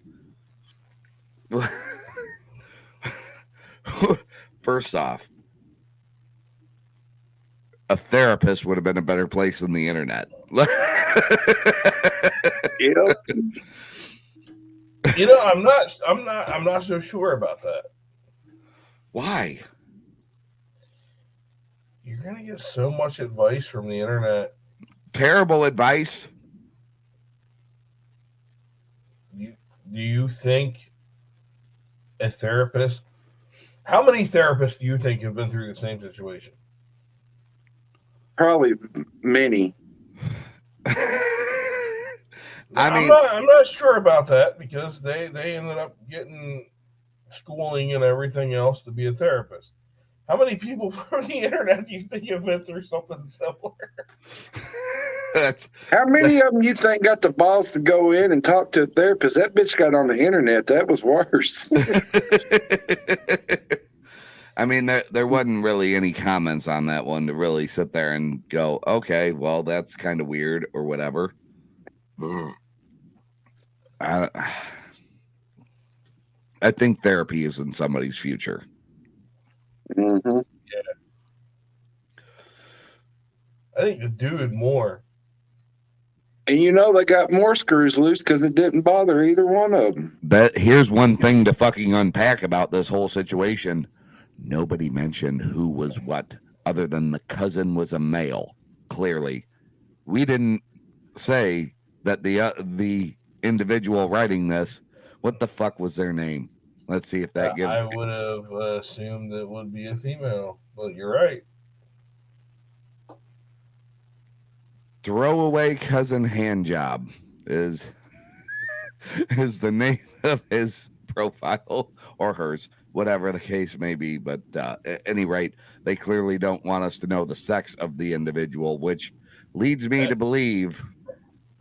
First off, a therapist would have been a better place than the internet. Yep. You know, I'm not so sure about that. Why? You're gonna get so much advice from the internet. Terrible advice. Do you think a therapist? How many therapists do you think have been through the same situation? Probably many. I'm not sure about that because they ended up getting schooling and everything else to be a therapist. How many people from the internet do you think have been through something similar? How many of them you think got the balls to go in and talk to a therapist? That bitch got on the internet. That was worse. I mean, there wasn't really any comments on that one to really sit there and go, okay, well, that's kind of weird or whatever. I think therapy is in somebody's future. Mm-hmm. Yeah. I think the dude more. And you know they got more screws loose because it didn't bother either one of them. Here's one thing to fucking unpack about this whole situation. Nobody mentioned who was what, other than the cousin was a male. Clearly, we didn't say that the individual writing this. What the fuck was their name? Let's see if that gives. I would have assumed it would be a female, but you're right. Throwaway cousin hand job is the name of his profile, or hers, whatever the case may be. But at any rate, they clearly don't want us to know the sex of the individual, which leads me to believe.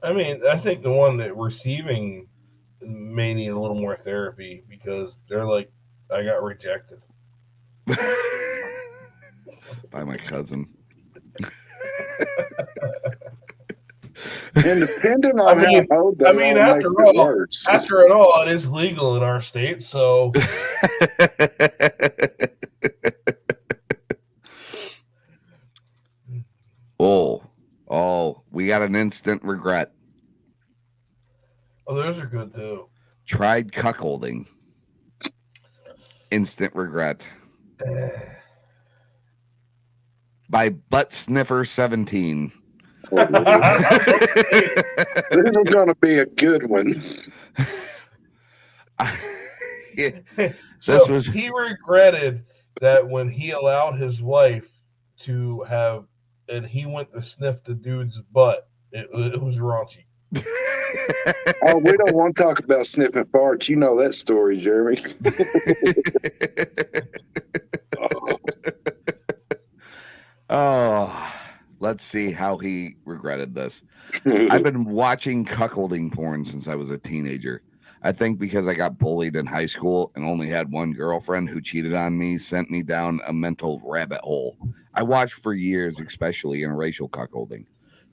I mean, I think the one that receiving may need a little more therapy because they're like, I got rejected by my cousin. And depending on how old they are, after it all, it is legal in our state. So, oh, we got an instant regret. Oh, those are good too. Tried cuckolding. Instant regret. By Butt Sniffer 17. This is going to be a good one. He regretted that when he allowed his wife to have, and he went to sniff the dude's butt. It was raunchy. Oh, we don't want to talk about sniffing farts. You know that story, Jeremy. Oh, let's see how he regretted this. I've been watching cuckolding porn since I was a teenager. I think because I got bullied in high school and only had one girlfriend who cheated on me, sent me down a mental rabbit hole. I watched for years, especially in racial cuckolding.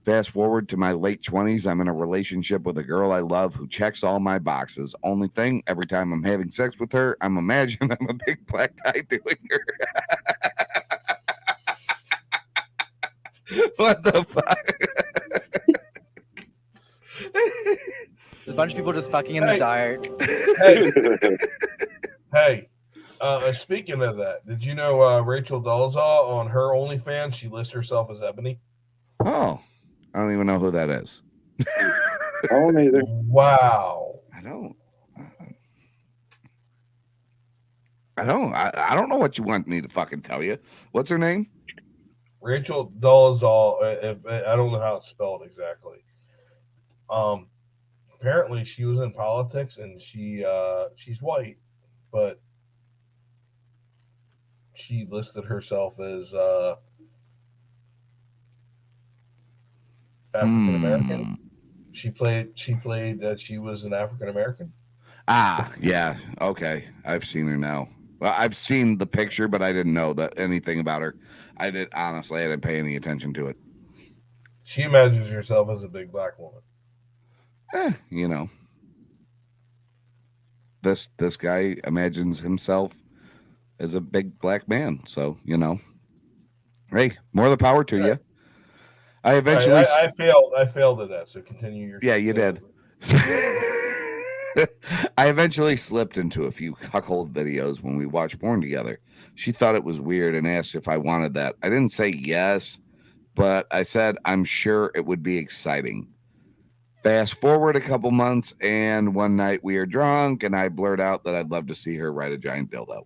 Fast forward to my late 20s, I'm in a relationship with a girl I love who checks all my boxes. Only thing, every time I'm having sex with her, I'm imagining I'm a big black guy doing her. What the fuck? There's a bunch of people just fucking in the dark. Hey, speaking of that, did you know Rachel Dolezal on her OnlyFans, she lists herself as Ebony? Oh, I don't even know who that is. I don't either. Wow. I don't know what you want me to fucking tell you. What's her name? Rachel Dolezal. I don't know how it's spelled exactly. Apparently she was in politics and she's white, but she listed herself as African American. She played that she was an African American. Ah, yeah. Okay. I've seen her now. Well, I've seen the picture, but I didn't know that anything about her. I didn't pay any attention to it. She imagines herself as a big black woman. You know. This guy imagines himself as a big black man. So, you know. Hey, more the power to you. I eventually I failed at that, so continue your. Yeah, you did. I eventually slipped into a few cuckold videos when we watched porn together. She thought it was weird and asked if I wanted that. I didn't say yes, but I said I'm sure it would be exciting. Fast forward a couple months, and one night we are drunk, and I blurt out that I'd love to see her ride a giant dildo.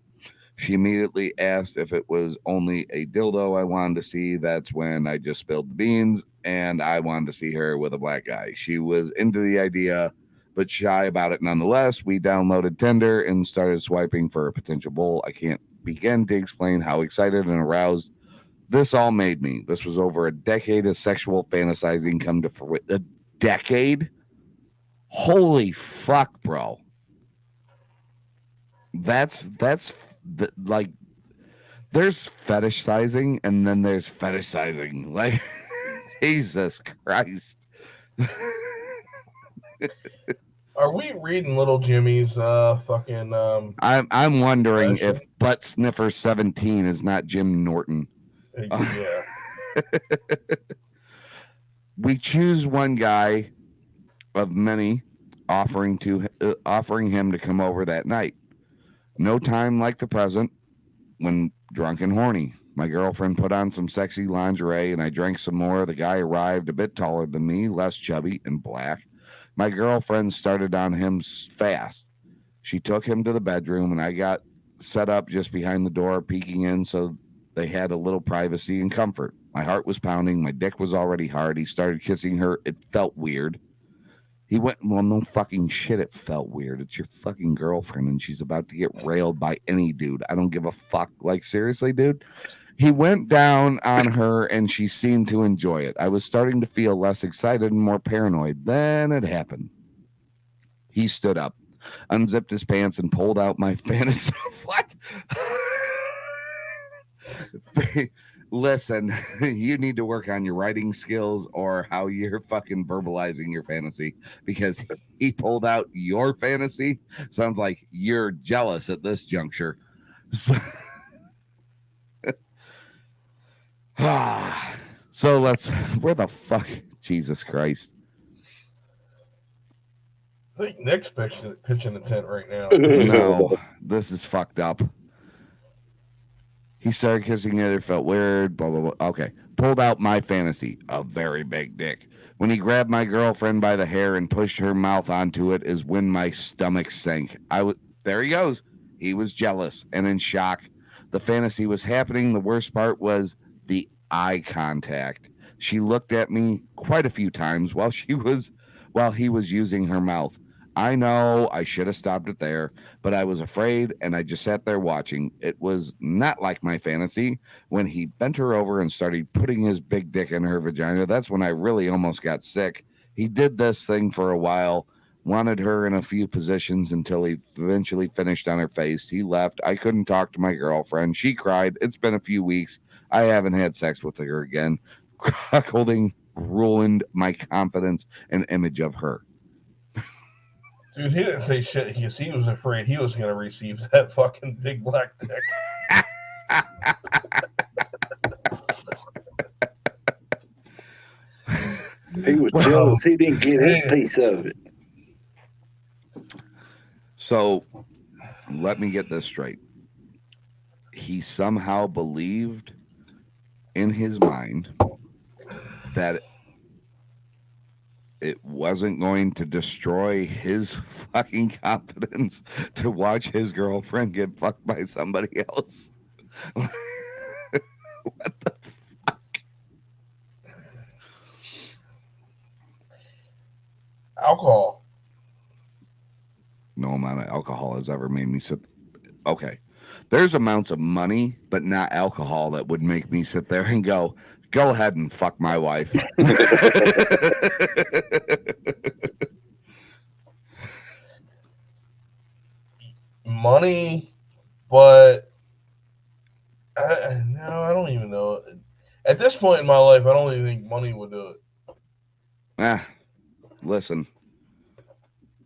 She immediately asked if it was only a dildo I wanted to see. That's when I just spilled the beans, and I wanted to see her with a black guy. She was into the idea, but shy about it nonetheless. We downloaded Tinder and started swiping for a potential bowl. I can't begin to explain how excited and aroused this all made me. This was over a decade of sexual fantasizing come to fruition. A decade? Holy fuck, bro. That's like, there's fetishizing and then there's fetishizing. Like, Jesus Christ. Are we reading Little Jimmy's fucking I'm wondering if Butt Sniffer 17 is not Jim Norton. Yeah. We choose one guy of many offering him to come over that night. No time like the present when drunk and horny. My girlfriend put on some sexy lingerie and I drank some more. The guy arrived a bit taller than me, less chubby and black. My girlfriend started on him fast. She took him to the bedroom and I got set up just behind the door, peeking in so they had a little privacy and comfort. My heart was pounding. My dick was already hard. He started kissing her. It felt weird. He went, well, no fucking shit. It felt weird. It's your fucking girlfriend and she's about to get railed by any dude. I don't give a fuck. Like, seriously, dude? He went down on her and she seemed to enjoy it. I was starting to feel less excited and more paranoid. Then it happened. He stood up, unzipped his pants and pulled out my fantasy. What? Listen, you need to work on your writing skills or how you're fucking verbalizing your fantasy, because he pulled out your fantasy. Sounds like you're jealous at this juncture. So let's, where the fuck? Jesus Christ. I think Nick's pitching the tent right now. No, this is fucked up. He started kissing her, felt weird, blah, blah, blah. Okay. Pulled out my fantasy, a very big dick. When he grabbed my girlfriend by the hair and pushed her mouth onto it is when my stomach sank. There he goes. He was jealous and in shock. The fantasy was happening. The worst part was the eye contact. She looked at me quite a few times while he was using her mouth. I know I should have stopped it there, but I was afraid and I just sat there watching. It was not like my fantasy. When he bent her over and started putting his big dick in her vagina, that's when I really almost got sick. He did this thing for a while, wanted her in a few positions until he eventually finished on her face. He left. I couldn't talk to my girlfriend. She cried. It's been a few weeks. I haven't had sex with her again. Cuckolding ruined my confidence and image of her. Dude, he didn't say shit because he was afraid he was going to receive that fucking big black dick. He was jealous. He didn't get his piece of it. So, let me get this straight. He somehow believed in his mind that it wasn't going to destroy his fucking confidence to watch his girlfriend get fucked by somebody else. What the fuck? Alcohol. No amount of alcohol has ever made me sit. Okay. There's amounts of money, but not alcohol, that would make me sit there and go ahead and fuck my wife. Money, but I don't even know. At this point in my life, I don't even think money would do it. Listen,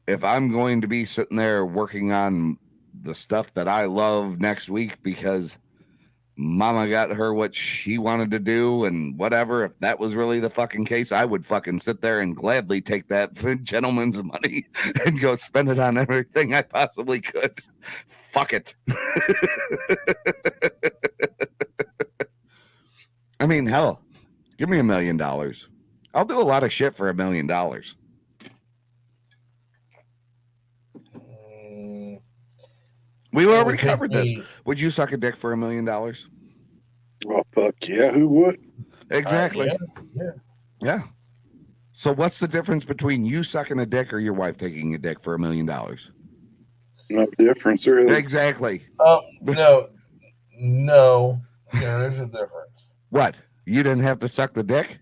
if I'm going to be sitting there working on the stuff that I love next week because mama got her what she wanted to do and whatever, if that was really the fucking case, I would fucking sit there and gladly take that gentleman's money and go spend it on everything I possibly could. Fuck it. I mean, hell, give me $1 million. I'll do a lot of shit for $1 million. We already covered this. Would you suck a dick for $1 million? Oh, fuck yeah. Who would? Exactly. Yeah. So what's the difference between you sucking a dick or your wife taking a dick for $1 million? No difference, really. Exactly. No, there is a difference. What? You didn't have to suck the dick?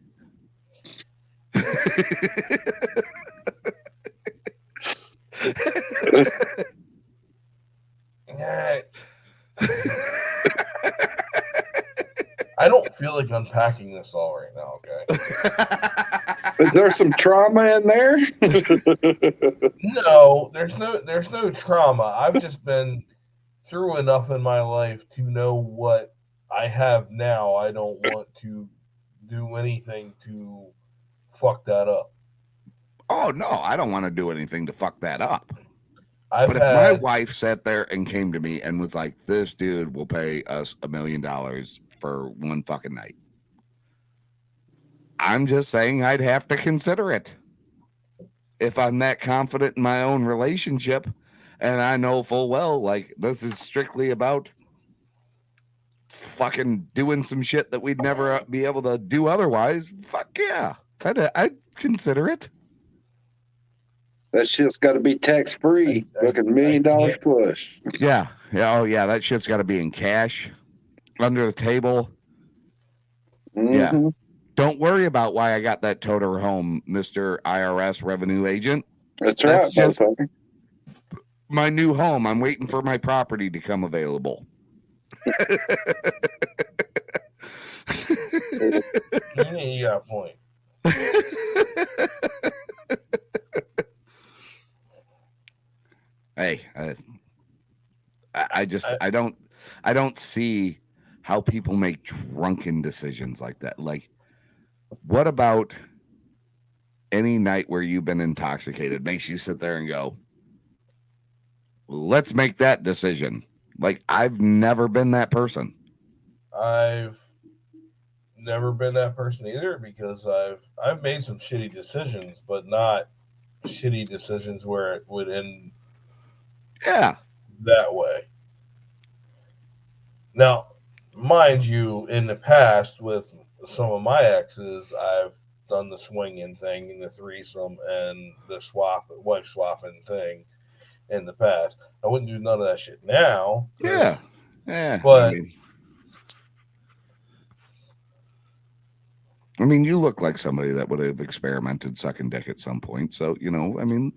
I don't feel like unpacking this all right now, okay? Is there some trauma in there? No, there's no trauma. I've just been through enough in my life to know what I have now. I don't want to do anything to fuck that up. Oh no, I don't want to do anything to fuck that up. I've But if my wife sat there and came to me and was like, "This dude will pay us $1 million for one fucking night," I'm just saying I'd have to consider it. If I'm that confident in my own relationship, and I know full well, like, this is strictly about fucking doing some shit that we'd never be able to do otherwise, fuck yeah, I'd consider it. That shit's got to be tax free. Fucking $1 million plus. Yeah. Oh yeah, that shit's got to be in cash, under the table. Yeah. Don't worry about why I got that toter home, Mr. IRS revenue agent. That's right, just motherfucker. my new home. I'm waiting for my property to come available. You got a point. Hey, I don't see how people make drunken decisions like that. Like, what about any night where you've been intoxicated makes you sit there and go, let's make that decision? Like, I've never been that person. I've never been that person either, because I've made some shitty decisions, but not shitty decisions where it would end that way. Now, mind you, in the past with some of my exes, I've done the swinging thing and the threesome and the wife swapping thing in the past. I wouldn't do none of that shit now. Yeah. But I mean, you look like somebody that would have experimented sucking dick at some point. So, you know, I mean,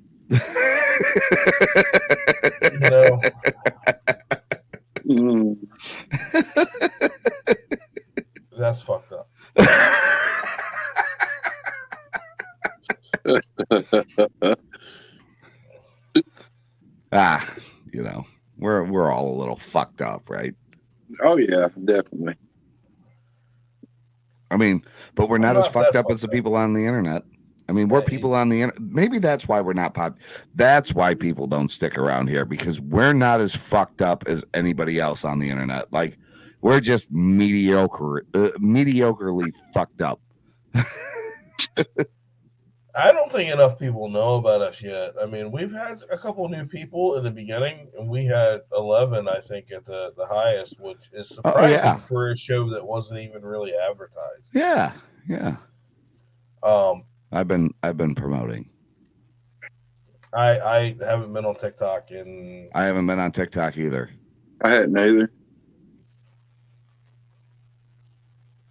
that's fucked up. You know, we're all a little fucked up, right? Oh yeah, definitely. I mean, but we're not as fucked up as the people on the internet. I mean, we're people on the internet. Maybe that's why we're not pop. That's why people don't stick around here, because we're not as fucked up as anybody else on the internet. Like, we're just mediocrely fucked up. I don't think enough people know about us yet. I mean, we've had a couple new people in the beginning, and we had 11, I think, at the highest, which is surprising for a show that wasn't even really advertised. Yeah. I've been promoting. I haven't been on TikTok and I haven't been on TikTok either. I hadn't either.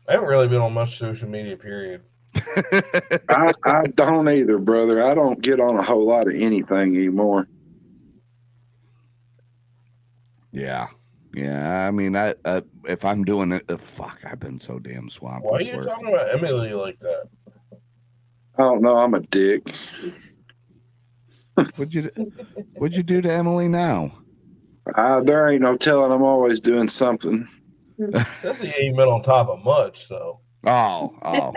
I haven't really been on much social media, period. I don't either, brother. I don't get on a whole lot of anything anymore. Yeah. I mean, I if I'm doing it, fuck, I've been so damn swamped. Why are you talking about Emily like that? I don't know. I'm a dick. What'd you do to Emily now? There ain't no telling. I'm always doing something. Says he ain't been on top of much, so. Oh.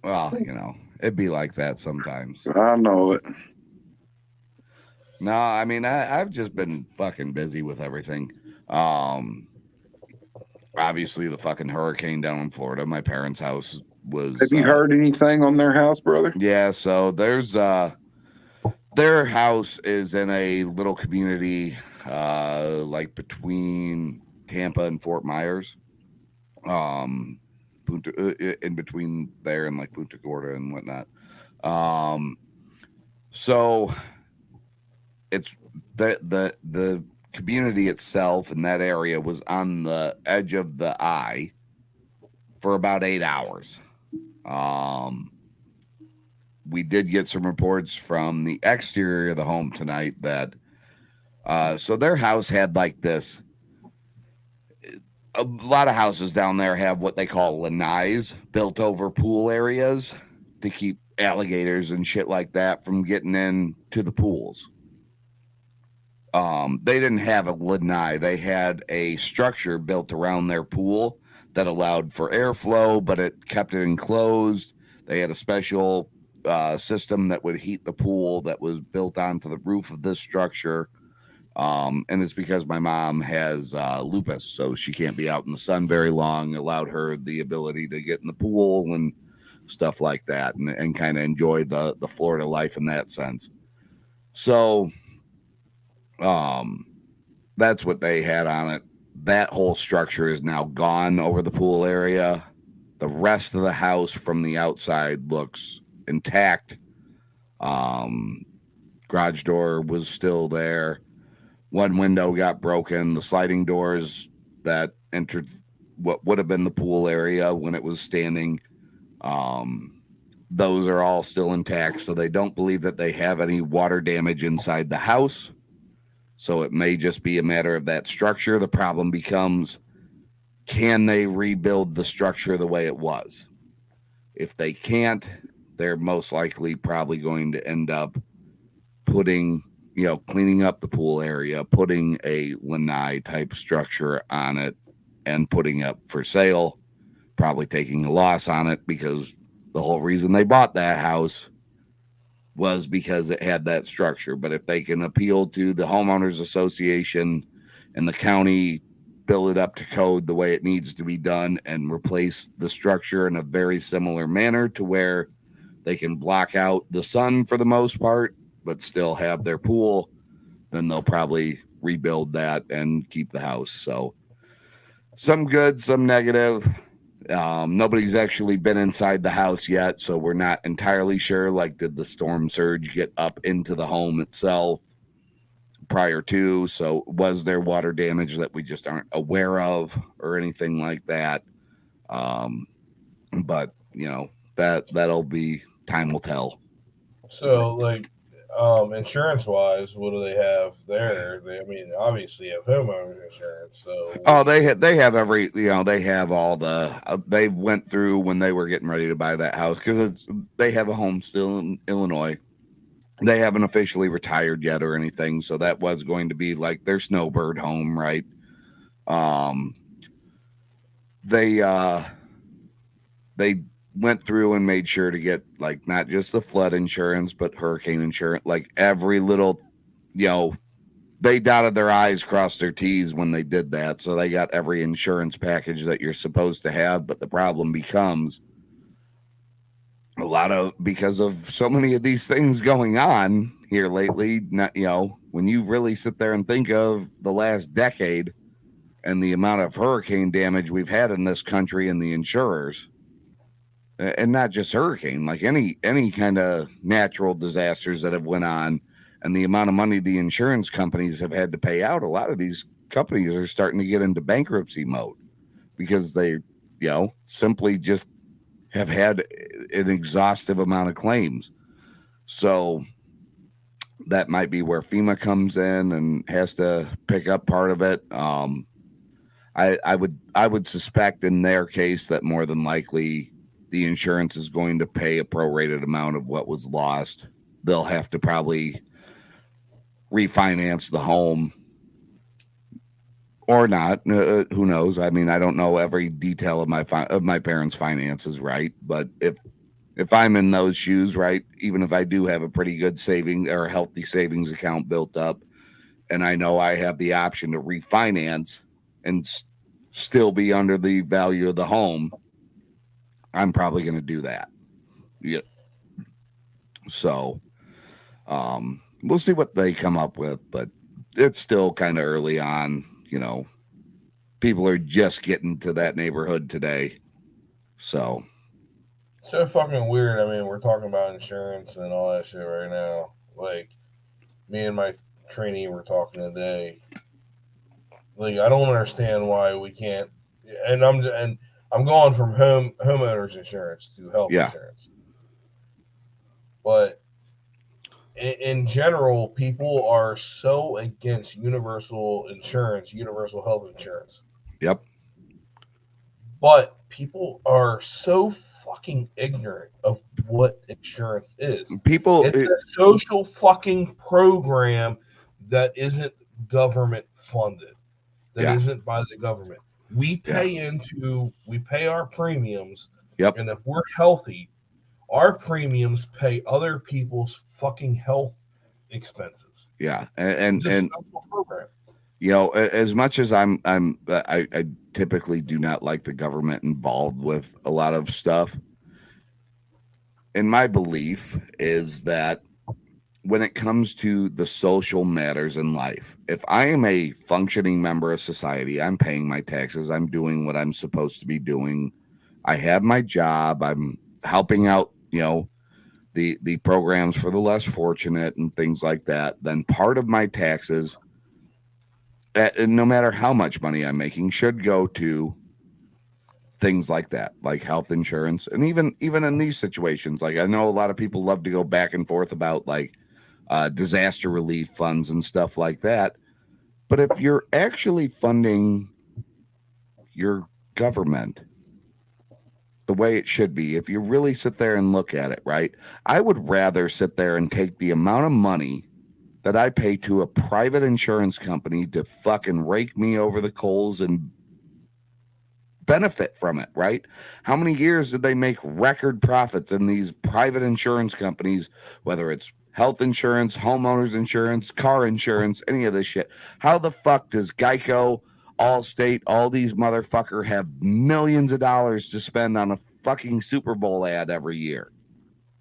Well, you know, it'd be like that sometimes. I know it. No, I mean, I've just been fucking busy with everything. Obviously, the fucking hurricane down in Florida. My parents' house was. Have you heard anything on their house, brother? Yeah, so there's their house is in a little community, like between Tampa and Fort Myers. In between there and like Punta Gorda and whatnot. So it's the community itself in that area was on the edge of the eye for about 8 hours. We did get some reports from the exterior of the home tonight that so their house had like this. A lot of houses down there have what they call lanais built over pool areas to keep alligators and shit like that from getting into the pools. They didn't have a lanai. They had a structure built around their pool that allowed for airflow, but it kept it enclosed. They had a special system that would heat the pool that was built onto the roof of this structure. And it's because my mom has lupus, so she can't be out in the sun very long. Allowed her the ability to get in the pool and stuff like that, and kind of enjoy the Florida life in that sense. So that's what they had on it. That whole structure is now gone over the pool area. The rest of the house from the outside looks intact. Garage door was still there. One window got broken. The sliding doors that entered what would have been the pool area when it was standing, those are all still intact. So they don't believe that they have any water damage inside the house. So it may just be a matter of that structure. The problem becomes, can they rebuild the structure the way it was? If they can't, they're most likely probably going to end up putting, cleaning up the pool area, putting a lanai type structure on it and putting up for sale, probably taking a loss on it, because the whole reason they bought that house was because it had that structure. But if they can appeal to the homeowners association and the county, build it up to code the way it needs to be done and replace the structure in a very similar manner to where they can block out the sun for the most part, but still have their pool, then they'll probably rebuild that and keep the house. So some good, some negative. Nobody's actually been inside the house yet, so we're not entirely sure. Like, did the storm surge get up into the home itself prior to? So was there water damage that we just aren't aware of or anything like that? But that'll be, time will tell. So, like, insurance wise, what do they have there? They obviously have homeowners insurance. So they have every, they have all the, they went through when they were getting ready to buy that house, because they have a home still in Illinois. They haven't officially retired yet or anything, so that was going to be like their snowbird home, right? They went through and made sure to get, like, not just the flood insurance, but hurricane insurance, like every little, they dotted their I's, crossed their T's when they did that. So they got every insurance package that you're supposed to have. But the problem becomes because of so many of these things going on here lately, when you really sit there and think of the last decade and the amount of hurricane damage we've had in this country and the insurers, and not just hurricane, like any kind of natural disasters that have went on, and the amount of money the insurance companies have had to pay out, a lot of these companies are starting to get into bankruptcy mode because they, simply just have had an exhaustive amount of claims. So that might be where FEMA comes in and has to pick up part of it. I would suspect in their case that more than likely the insurance is going to pay a prorated amount of what was lost. They'll have to probably refinance the home or not. Who knows? I mean, I don't know every detail of my parents' finances, right? But if I'm in those shoes, right, even if I do have a pretty good saving or a healthy savings account built up, and I know I have the option to refinance and still be under the value of the home, I'm probably going to do that. Yeah. So, we'll see what they come up with, but it's still kind of early on. People are just getting to that neighborhood today. So fucking weird. I mean, we're talking about insurance and all that shit right now. Like, me and my trainee were talking today. Like, I don't understand why we can't. And I'm going from homeowners insurance to health insurance. But in general, people are so against universal insurance, universal health insurance. Yep. But people are so fucking ignorant of what insurance is. It's a social fucking program that isn't government funded, that isn't by the government. We pay we pay our premiums. Yep. And if we're healthy, our premiums pay other people's fucking health expenses. Yeah, and It's a special program. you know, as much as I typically do not like the government involved with a lot of stuff. And my belief is that when it comes to the social matters in life, if I am a functioning member of society, I'm paying my taxes, I'm doing what I'm supposed to be doing, I have my job, I'm helping out, you know, the programs for the less fortunate and things like that, then part of my taxes, no matter how much money I'm making, should go to things like that, like health insurance. And even in these situations, like I know a lot of people love to go back and forth about like disaster relief funds and stuff like that. But if you're actually funding your government the way it should be, if you really sit there and look at it, right, I would rather sit there and take the amount of money that I pay to a private insurance company to fucking rake me over the coals and benefit from it, right? How many years did they make record profits in these private insurance companies, whether it's health insurance, homeowners insurance, car insurance, any of this shit? How the fuck does Geico, Allstate, all these motherfucker have millions of dollars to spend on a fucking Super Bowl ad every year?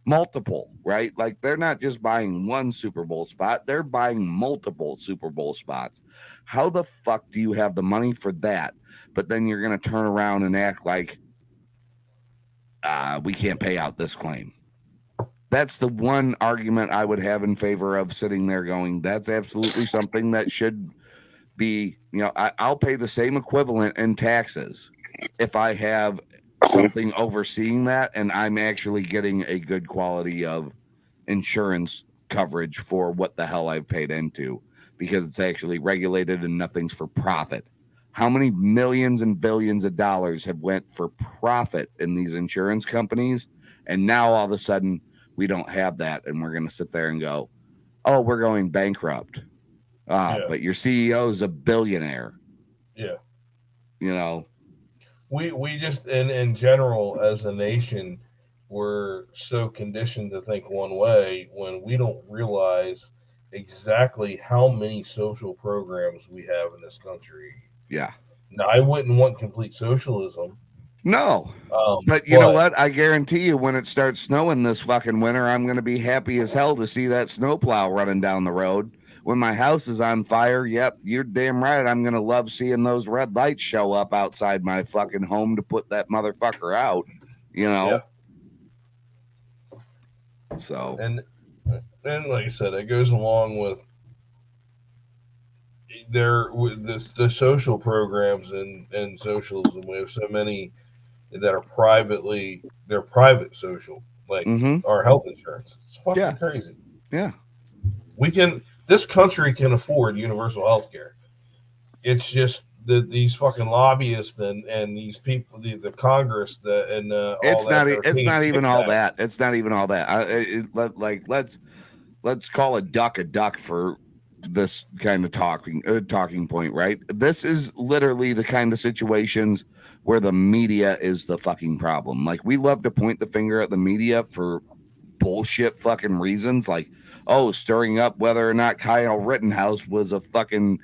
Multiple, right? Like they're not just buying one Super Bowl spot, they're buying multiple Super Bowl spots. How the fuck do you have the money for that? But then you're going to turn around and act like we can't pay out this claim. That's the one argument I would have in favor of sitting there going, that's absolutely something that should be, you know, I'll pay the same equivalent in taxes if I have something overseeing that and I'm actually getting a good quality of insurance coverage for what the hell I've paid into, because it's actually regulated and nothing's for profit. How many millions and billions of dollars have went for profit in these insurance companies? And now all of a sudden we don't have that. And we're going to sit there and go, oh, we're going bankrupt. But your CEO is a billionaire. Yeah. You know, we just in general as a nation, we're so conditioned to think one way when we don't realize exactly how many social programs we have in this country. Yeah. Now, I wouldn't want complete socialism. No. But you know what? I guarantee you when it starts snowing this fucking winter, I'm going to be happy as hell to see that snowplow running down the road. When my house is on fire, yep, you're damn right. I'm going to love seeing those red lights show up outside my fucking home to put that motherfucker out, you know? Yeah. So. And like I said, it goes along with the social programs and socialism. We have so many that are private social, like our health insurance. It's fucking crazy. Yeah. This country can afford universal health care. It's just that these fucking lobbyists and these people, the Congress, it's not even all that. It's not even all that. Let's call a duck for this kind of talking point, right? This is literally the kind of situations where the media is the fucking problem. Like, we love to point the finger at the media for bullshit fucking reasons, like, oh, stirring up whether or not Kyle Rittenhouse was a fucking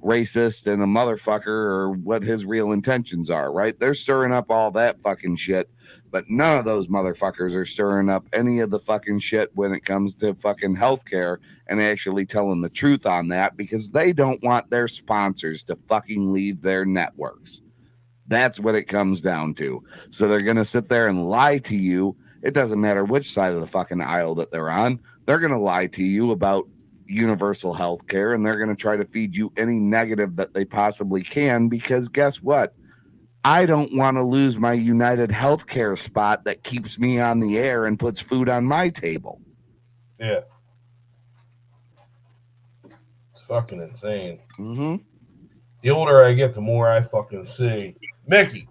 racist and a motherfucker or what his real intentions are, right? They're stirring up all that fucking shit, but none of those motherfuckers are stirring up any of the fucking shit when it comes to fucking healthcare and actually telling the truth on that, because they don't want their sponsors to fucking leave their networks. That's what it comes down to. So they're going to sit there and lie to you. It doesn't matter which side of the fucking aisle that they're on. They're going to lie to you about universal health care, and they're going to try to feed you any negative that they possibly can, because guess what? I don't want to lose my United Healthcare spot that keeps me on the air and puts food on my table. Yeah. It's fucking insane. Mm-hmm. The older I get, the more I fucking see. Mickey.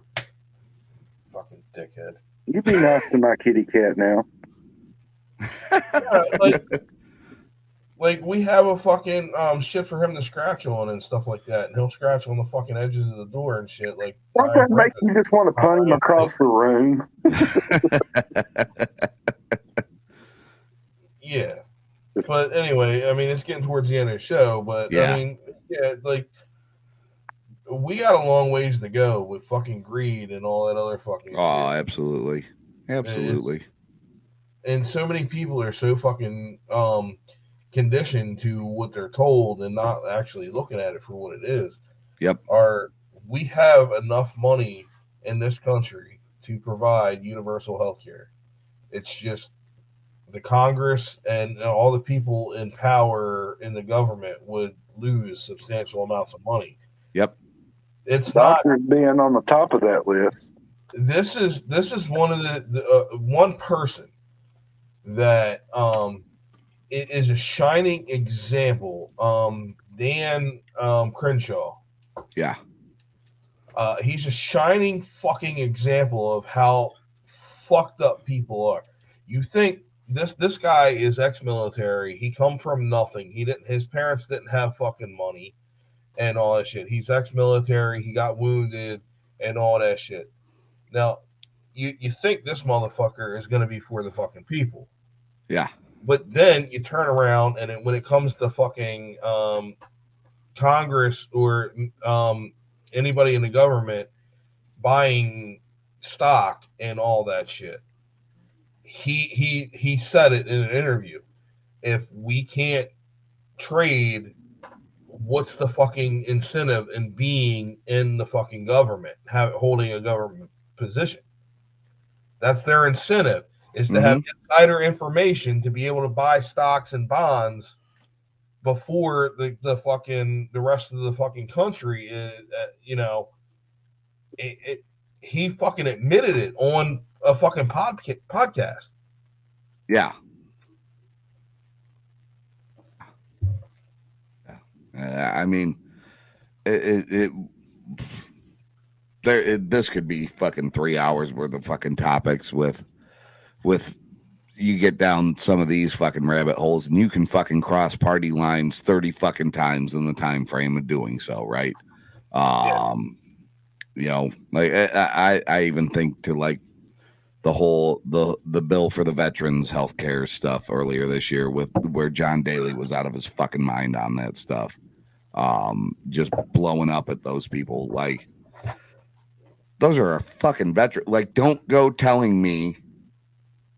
Fucking dickhead. You be nice to my kitty cat now. Like we have a fucking shit for him to scratch on and stuff like that, and he'll scratch on the fucking edges of the door and shit. Like, don't that make you just want to punt him across the room? Yeah. But anyway, I mean, it's getting towards the end of the show, but Yeah. I mean, yeah, like we got a long ways to go with fucking greed and all that other fucking Oh, shit. absolutely. Absolutely. And so many people are so fucking conditioned to what they're told and not actually looking at it for what it is. Yep. We have enough money in this country to provide universal health care. It's just the Congress and all the people in power in the government would lose substantial amounts of money. Yep. It's Doctors being on the top of that list. This is one of the one person that it is a shining example. Dan Crenshaw. Yeah. He's a shining fucking example of how fucked up people are. You think this guy is ex-military. He come from nothing. His parents didn't have fucking money and all that shit. He's ex-military. He got wounded and all that shit. Now, you think this motherfucker is going to be for the fucking people. Yeah. But then you turn around and when it comes to fucking Congress or anybody in the government buying stock and all that shit, he said it in an interview. If we can't trade, what's the fucking incentive in being in the fucking government, holding a government position? That's their incentive, is to have insider information to be able to buy stocks and bonds before the rest of the fucking country is, he fucking admitted it on a fucking podcast. Yeah. I mean, this could be fucking 3 hours worth of fucking topics with you get down some of these fucking rabbit holes and you can fucking cross party lines 30 fucking times in the time frame of doing so, right? Like I even think to like the bill for the veterans healthcare stuff earlier this year where John Daly was out of his fucking mind on that stuff. Just blowing up at those people. Like, those are a fucking veteran. Like, don't go telling me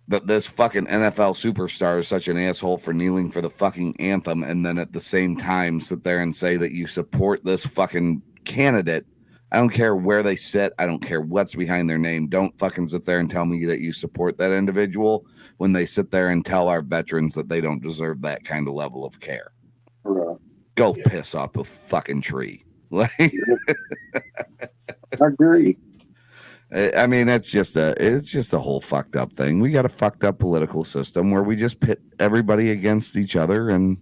that this fucking NFL superstar is such an asshole for kneeling for the fucking anthem and then at the same time sit there and say that you support this fucking candidate. I don't care where they sit. I don't care what's behind their name. Don't fucking sit there and tell me that you support that individual when they sit there and tell our veterans that they don't deserve that kind of level of care. Right. Go piss off a fucking tree. Like, I agree. I mean, it's just a whole fucked up thing. We got a fucked up political system where we just pit everybody against each other, and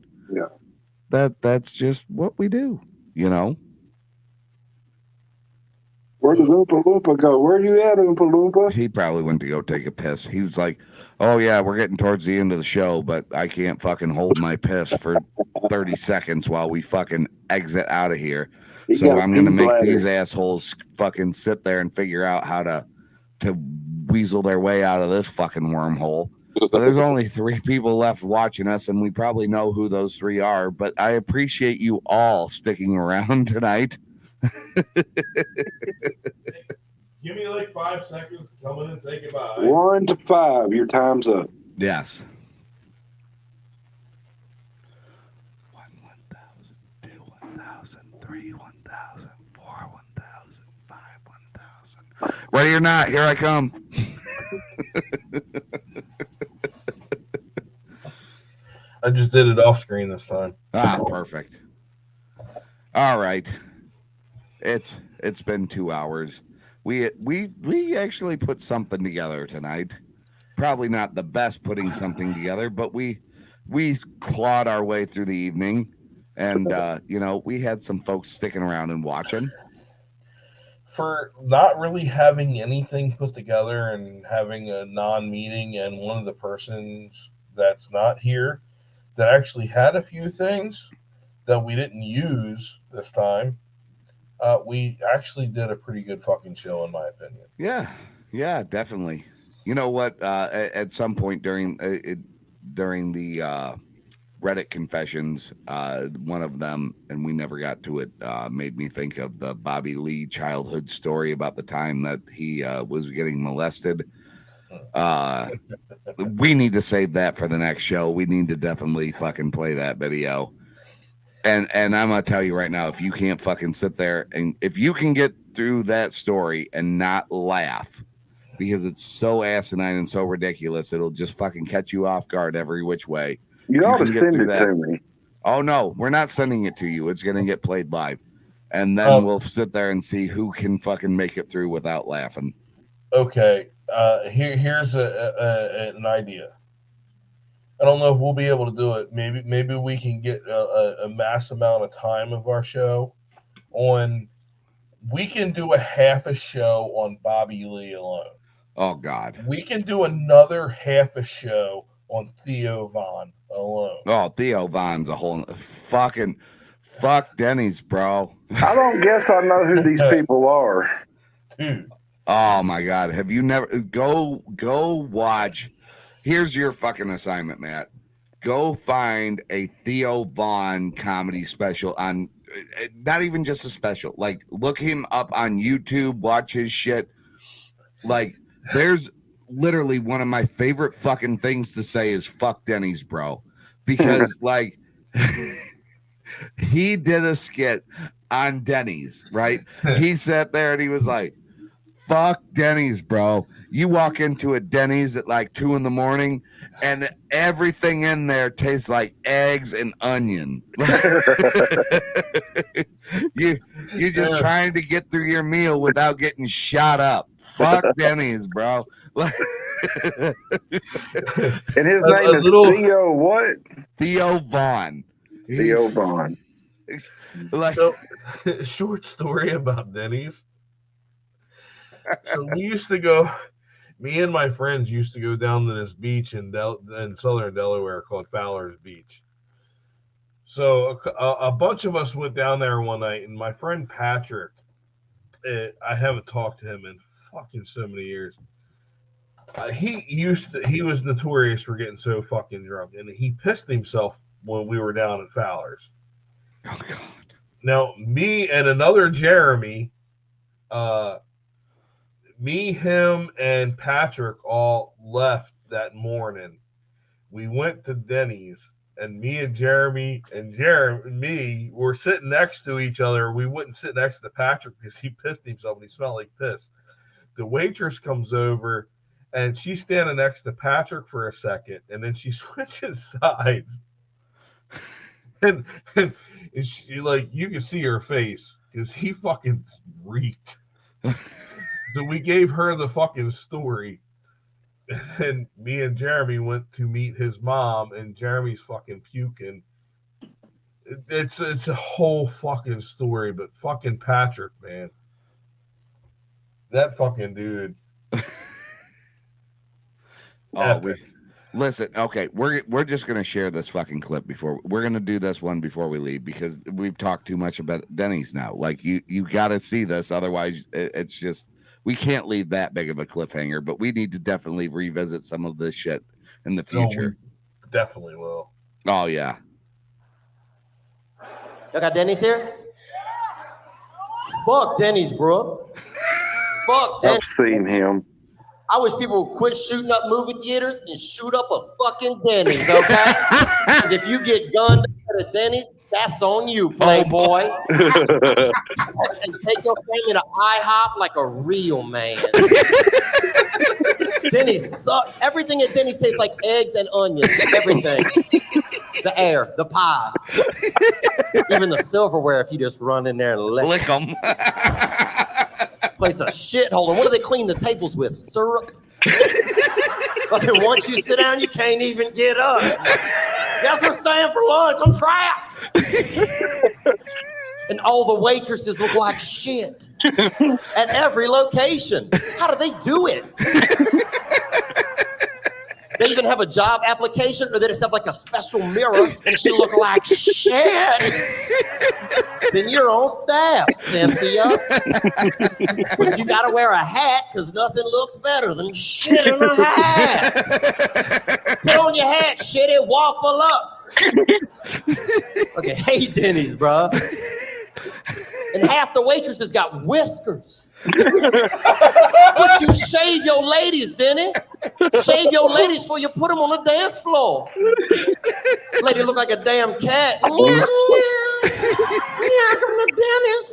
that's just what we do, you know. Where did Oompa Loompa go? Where you at, Oompa Loompa? He probably went to go take a piss. He was like, "Oh yeah, we're getting towards the end of the show, but I can't fucking hold my piss for 30 seconds while we fucking exit out of here. So I'm gonna make these assholes fucking sit there and figure out how to weasel their way out of this fucking wormhole." But there's only 3 people left watching us, and we probably know who those 3 are. But I appreciate you all sticking around tonight. Give me like 5 seconds to come in and say goodbye. 1 to 5, your time's up. Yes. 1, 1,000, 2, 1,000, 3, 1,000, 4, 1,000, 5, 1,000. Ready or not, here I come. I just did it off screen this time. Ah, perfect. All right. It's been 2 hours. We actually put something together tonight. Probably not the best putting something together, but we clawed our way through the evening, and we had some folks sticking around and watching. For not really having anything put together and having a non-meeting, and one of the persons that's not here that actually had a few things that we didn't use this time, we actually did a pretty good fucking show, in my opinion. Yeah, definitely. You know what? At some point during during the Reddit confessions, one of them, and we never got to it, made me think of the Bobby Lee childhood story about the time that he was getting molested. We need to save that for the next show. We need to definitely fucking play that video. And I'm gonna tell you right now, if you can't fucking sit there and if you can get through that story and not laugh because it's so asinine and so ridiculous, it'll just fucking catch you off guard every which way. You ought to send it to me. Oh no, we're not sending it to you. It's gonna get played live, and then we'll sit there and see who can fucking make it through without laughing. Okay, here's an idea. I don't know if we'll be able to do it. Maybe we can get a mass amount of time of our show on. We can do a half a show on Bobby Lee alone. Oh God. We can do another half a show on Theo Von alone. Oh, Theo Von's a whole fucking fuck Denny's, bro. I don't guess I know who these people are. Dude. Oh my God. Have you never go watch? Here's your fucking assignment, Matt. Go find a Theo Von comedy special on, not even just a special. Like, look him up on YouTube, watch his shit. Like, there's literally one of my favorite fucking things to say is fuck Denny's, bro. Because, like, he did a skit on Denny's, right? He sat there and he was like, fuck Denny's, bro. You walk into a Denny's at like 2 a.m. and everything in there tastes like eggs and onion. You're just trying to get through your meal without getting shot up. Fuck Denny's, bro. And his name is Theo what? Theo Von. Theo Von. Like, so, short story about Denny's. So we used to go, me and my friends used to go down to this beach in southern Delaware called Fowler's Beach. So a bunch of us went down there one night, and my friend Patrick, I haven't talked to him in fucking so many years. He was notorious for getting so fucking drunk, and he pissed himself when we were down at Fowler's. Oh God! Now me and another Jeremy, me, him, and Patrick all left that morning. We went to Denny's, and me and Jeremy were sitting next to each other. We wouldn't sit next to Patrick because he pissed himself and he smelled like piss. The waitress comes over, and she's standing next to Patrick for a second, and then she switches sides. And she, like, you can see her face because he fucking reeked. So we gave her the fucking story, and me and Jeremy went to meet his mom, and Jeremy's fucking puking. It's a whole fucking story, but fucking Patrick, man, that fucking dude. Listen, okay, we're just gonna share this fucking clip before we're gonna do this one before we leave because we've talked too much about Denny's now. Like you got to see this, otherwise it's just. We can't leave that big of a cliffhanger, but we need to definitely revisit some of this shit in the future. We definitely will. Oh, yeah. Y'all got Denny's here? Fuck Denny's, bro. Fuck Denny's. I've seen him. I wish people would quit shooting up movie theaters and shoot up a fucking Denny's, okay? Because if you get gunned at a Denny's, that's on you, playboy. And take your family to IHOP like a real man. Denny's suck. Everything at Denny's tastes like eggs and onions. Everything. The air, the pie. Even the silverware if you just run in there and lick them. Place a shithole. And what do they clean the tables with? Syrup? But once you sit down, you can't even get up. Guess we're staying for lunch. I'm trapped. And all the waitresses look like shit at every location. How do they do it? They even have a job application, or they just have like a special mirror and she look like shit. Then you're on staff, Cynthia. But you gotta wear a hat because nothing looks better than shit in a hat. Put on your hat, shitty, waffle up. Okay, hey Denny's, bro. And half the waitresses got whiskers. But you shave your ladies, Denny. Shave your ladies before you put them on the dance floor. Lady look like a damn cat. Meow, come to Denny's.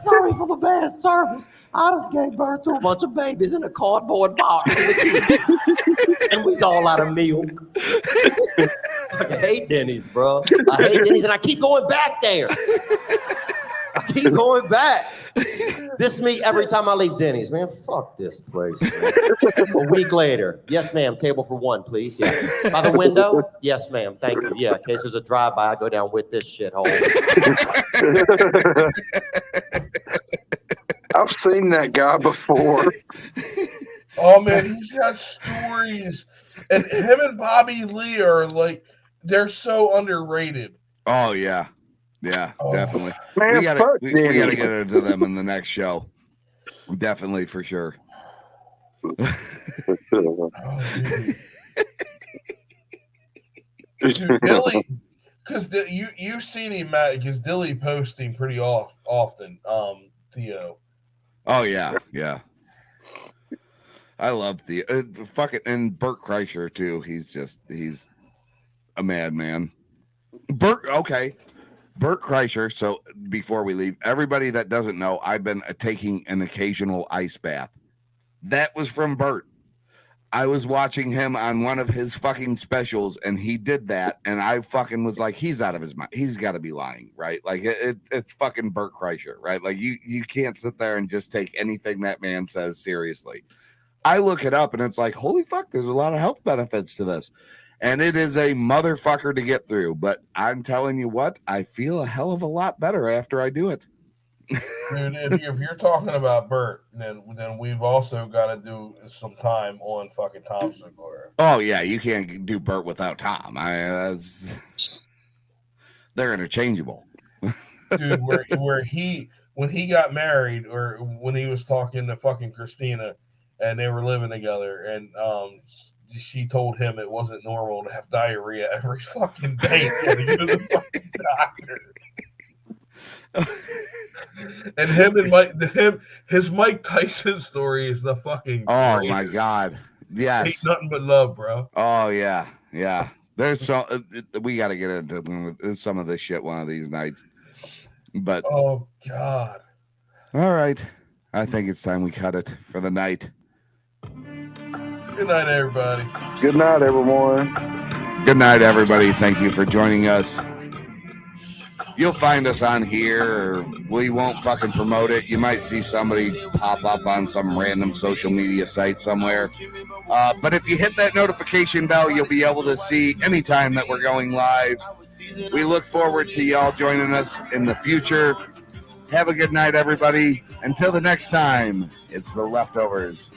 Sorry for the bad service. I just gave birth to a bunch of babies in a cardboard box. And we all out of milk. I hate Denny's, bro. I hate Denny's, and I keep going back there. I keep going back. This me every time I leave Denny's, man. Fuck this place. Man. A week later, yes, ma'am. Table for one, please. Yeah. By the window, yes, ma'am. Thank you. Yeah. In case there's a drive-by, I go down with this shithole. I've seen that guy before. Oh man, he's got stories, and him and Bobby Lee are like, they're so underrated. Oh yeah, definitely. Man, we gotta get into them in the next show. Definitely, for sure. Dude, Dilly, because you've seen him, Matt, because Dilly posting pretty often. Theo. Oh yeah. I love the and Bert Kreischer too. He's a madman. Bert Kreischer. So before we leave, everybody that doesn't know, I've been taking an occasional ice bath. That was from Bert. I was watching him on one of his fucking specials, and he did that, and I fucking was like, he's out of his mind. He's got to be lying, right? Like it's fucking Bert Kreischer, right? Like you can't sit there and just take anything that man says seriously. I look it up, and it's like, holy fuck, there's a lot of health benefits to this. And it is a motherfucker to get through. But I'm telling you what, I feel a hell of a lot better after I do it. Dude, if you're talking about Bert, then we've also got to do some time on fucking Tom Segura. Oh, yeah, you can't do Bert without Tom. They're interchangeable. Dude, when he got married, or when he was talking to fucking Christina, and they were living together, and she told him it wasn't normal to have diarrhea every fucking day. He had to go to the fucking doctor. And his Mike Tyson story is the fucking. Oh greatest. my god! Yes, Ain't nothing but love, bro. Oh yeah. There's so we got to get into some of this shit one of these nights. But oh god! All right, I think it's time we cut it for the night. Good night, everybody. Good night, everyone. Good night, everybody. Thank you for joining us. You'll find us on here, or we won't fucking promote it. You might see somebody pop up on some random social media site somewhere. But if you hit that notification bell, you'll be able to see anytime that we're going live. We look forward to y'all joining us in the future. Have a good night, everybody. Until the next time, it's The Leftovers.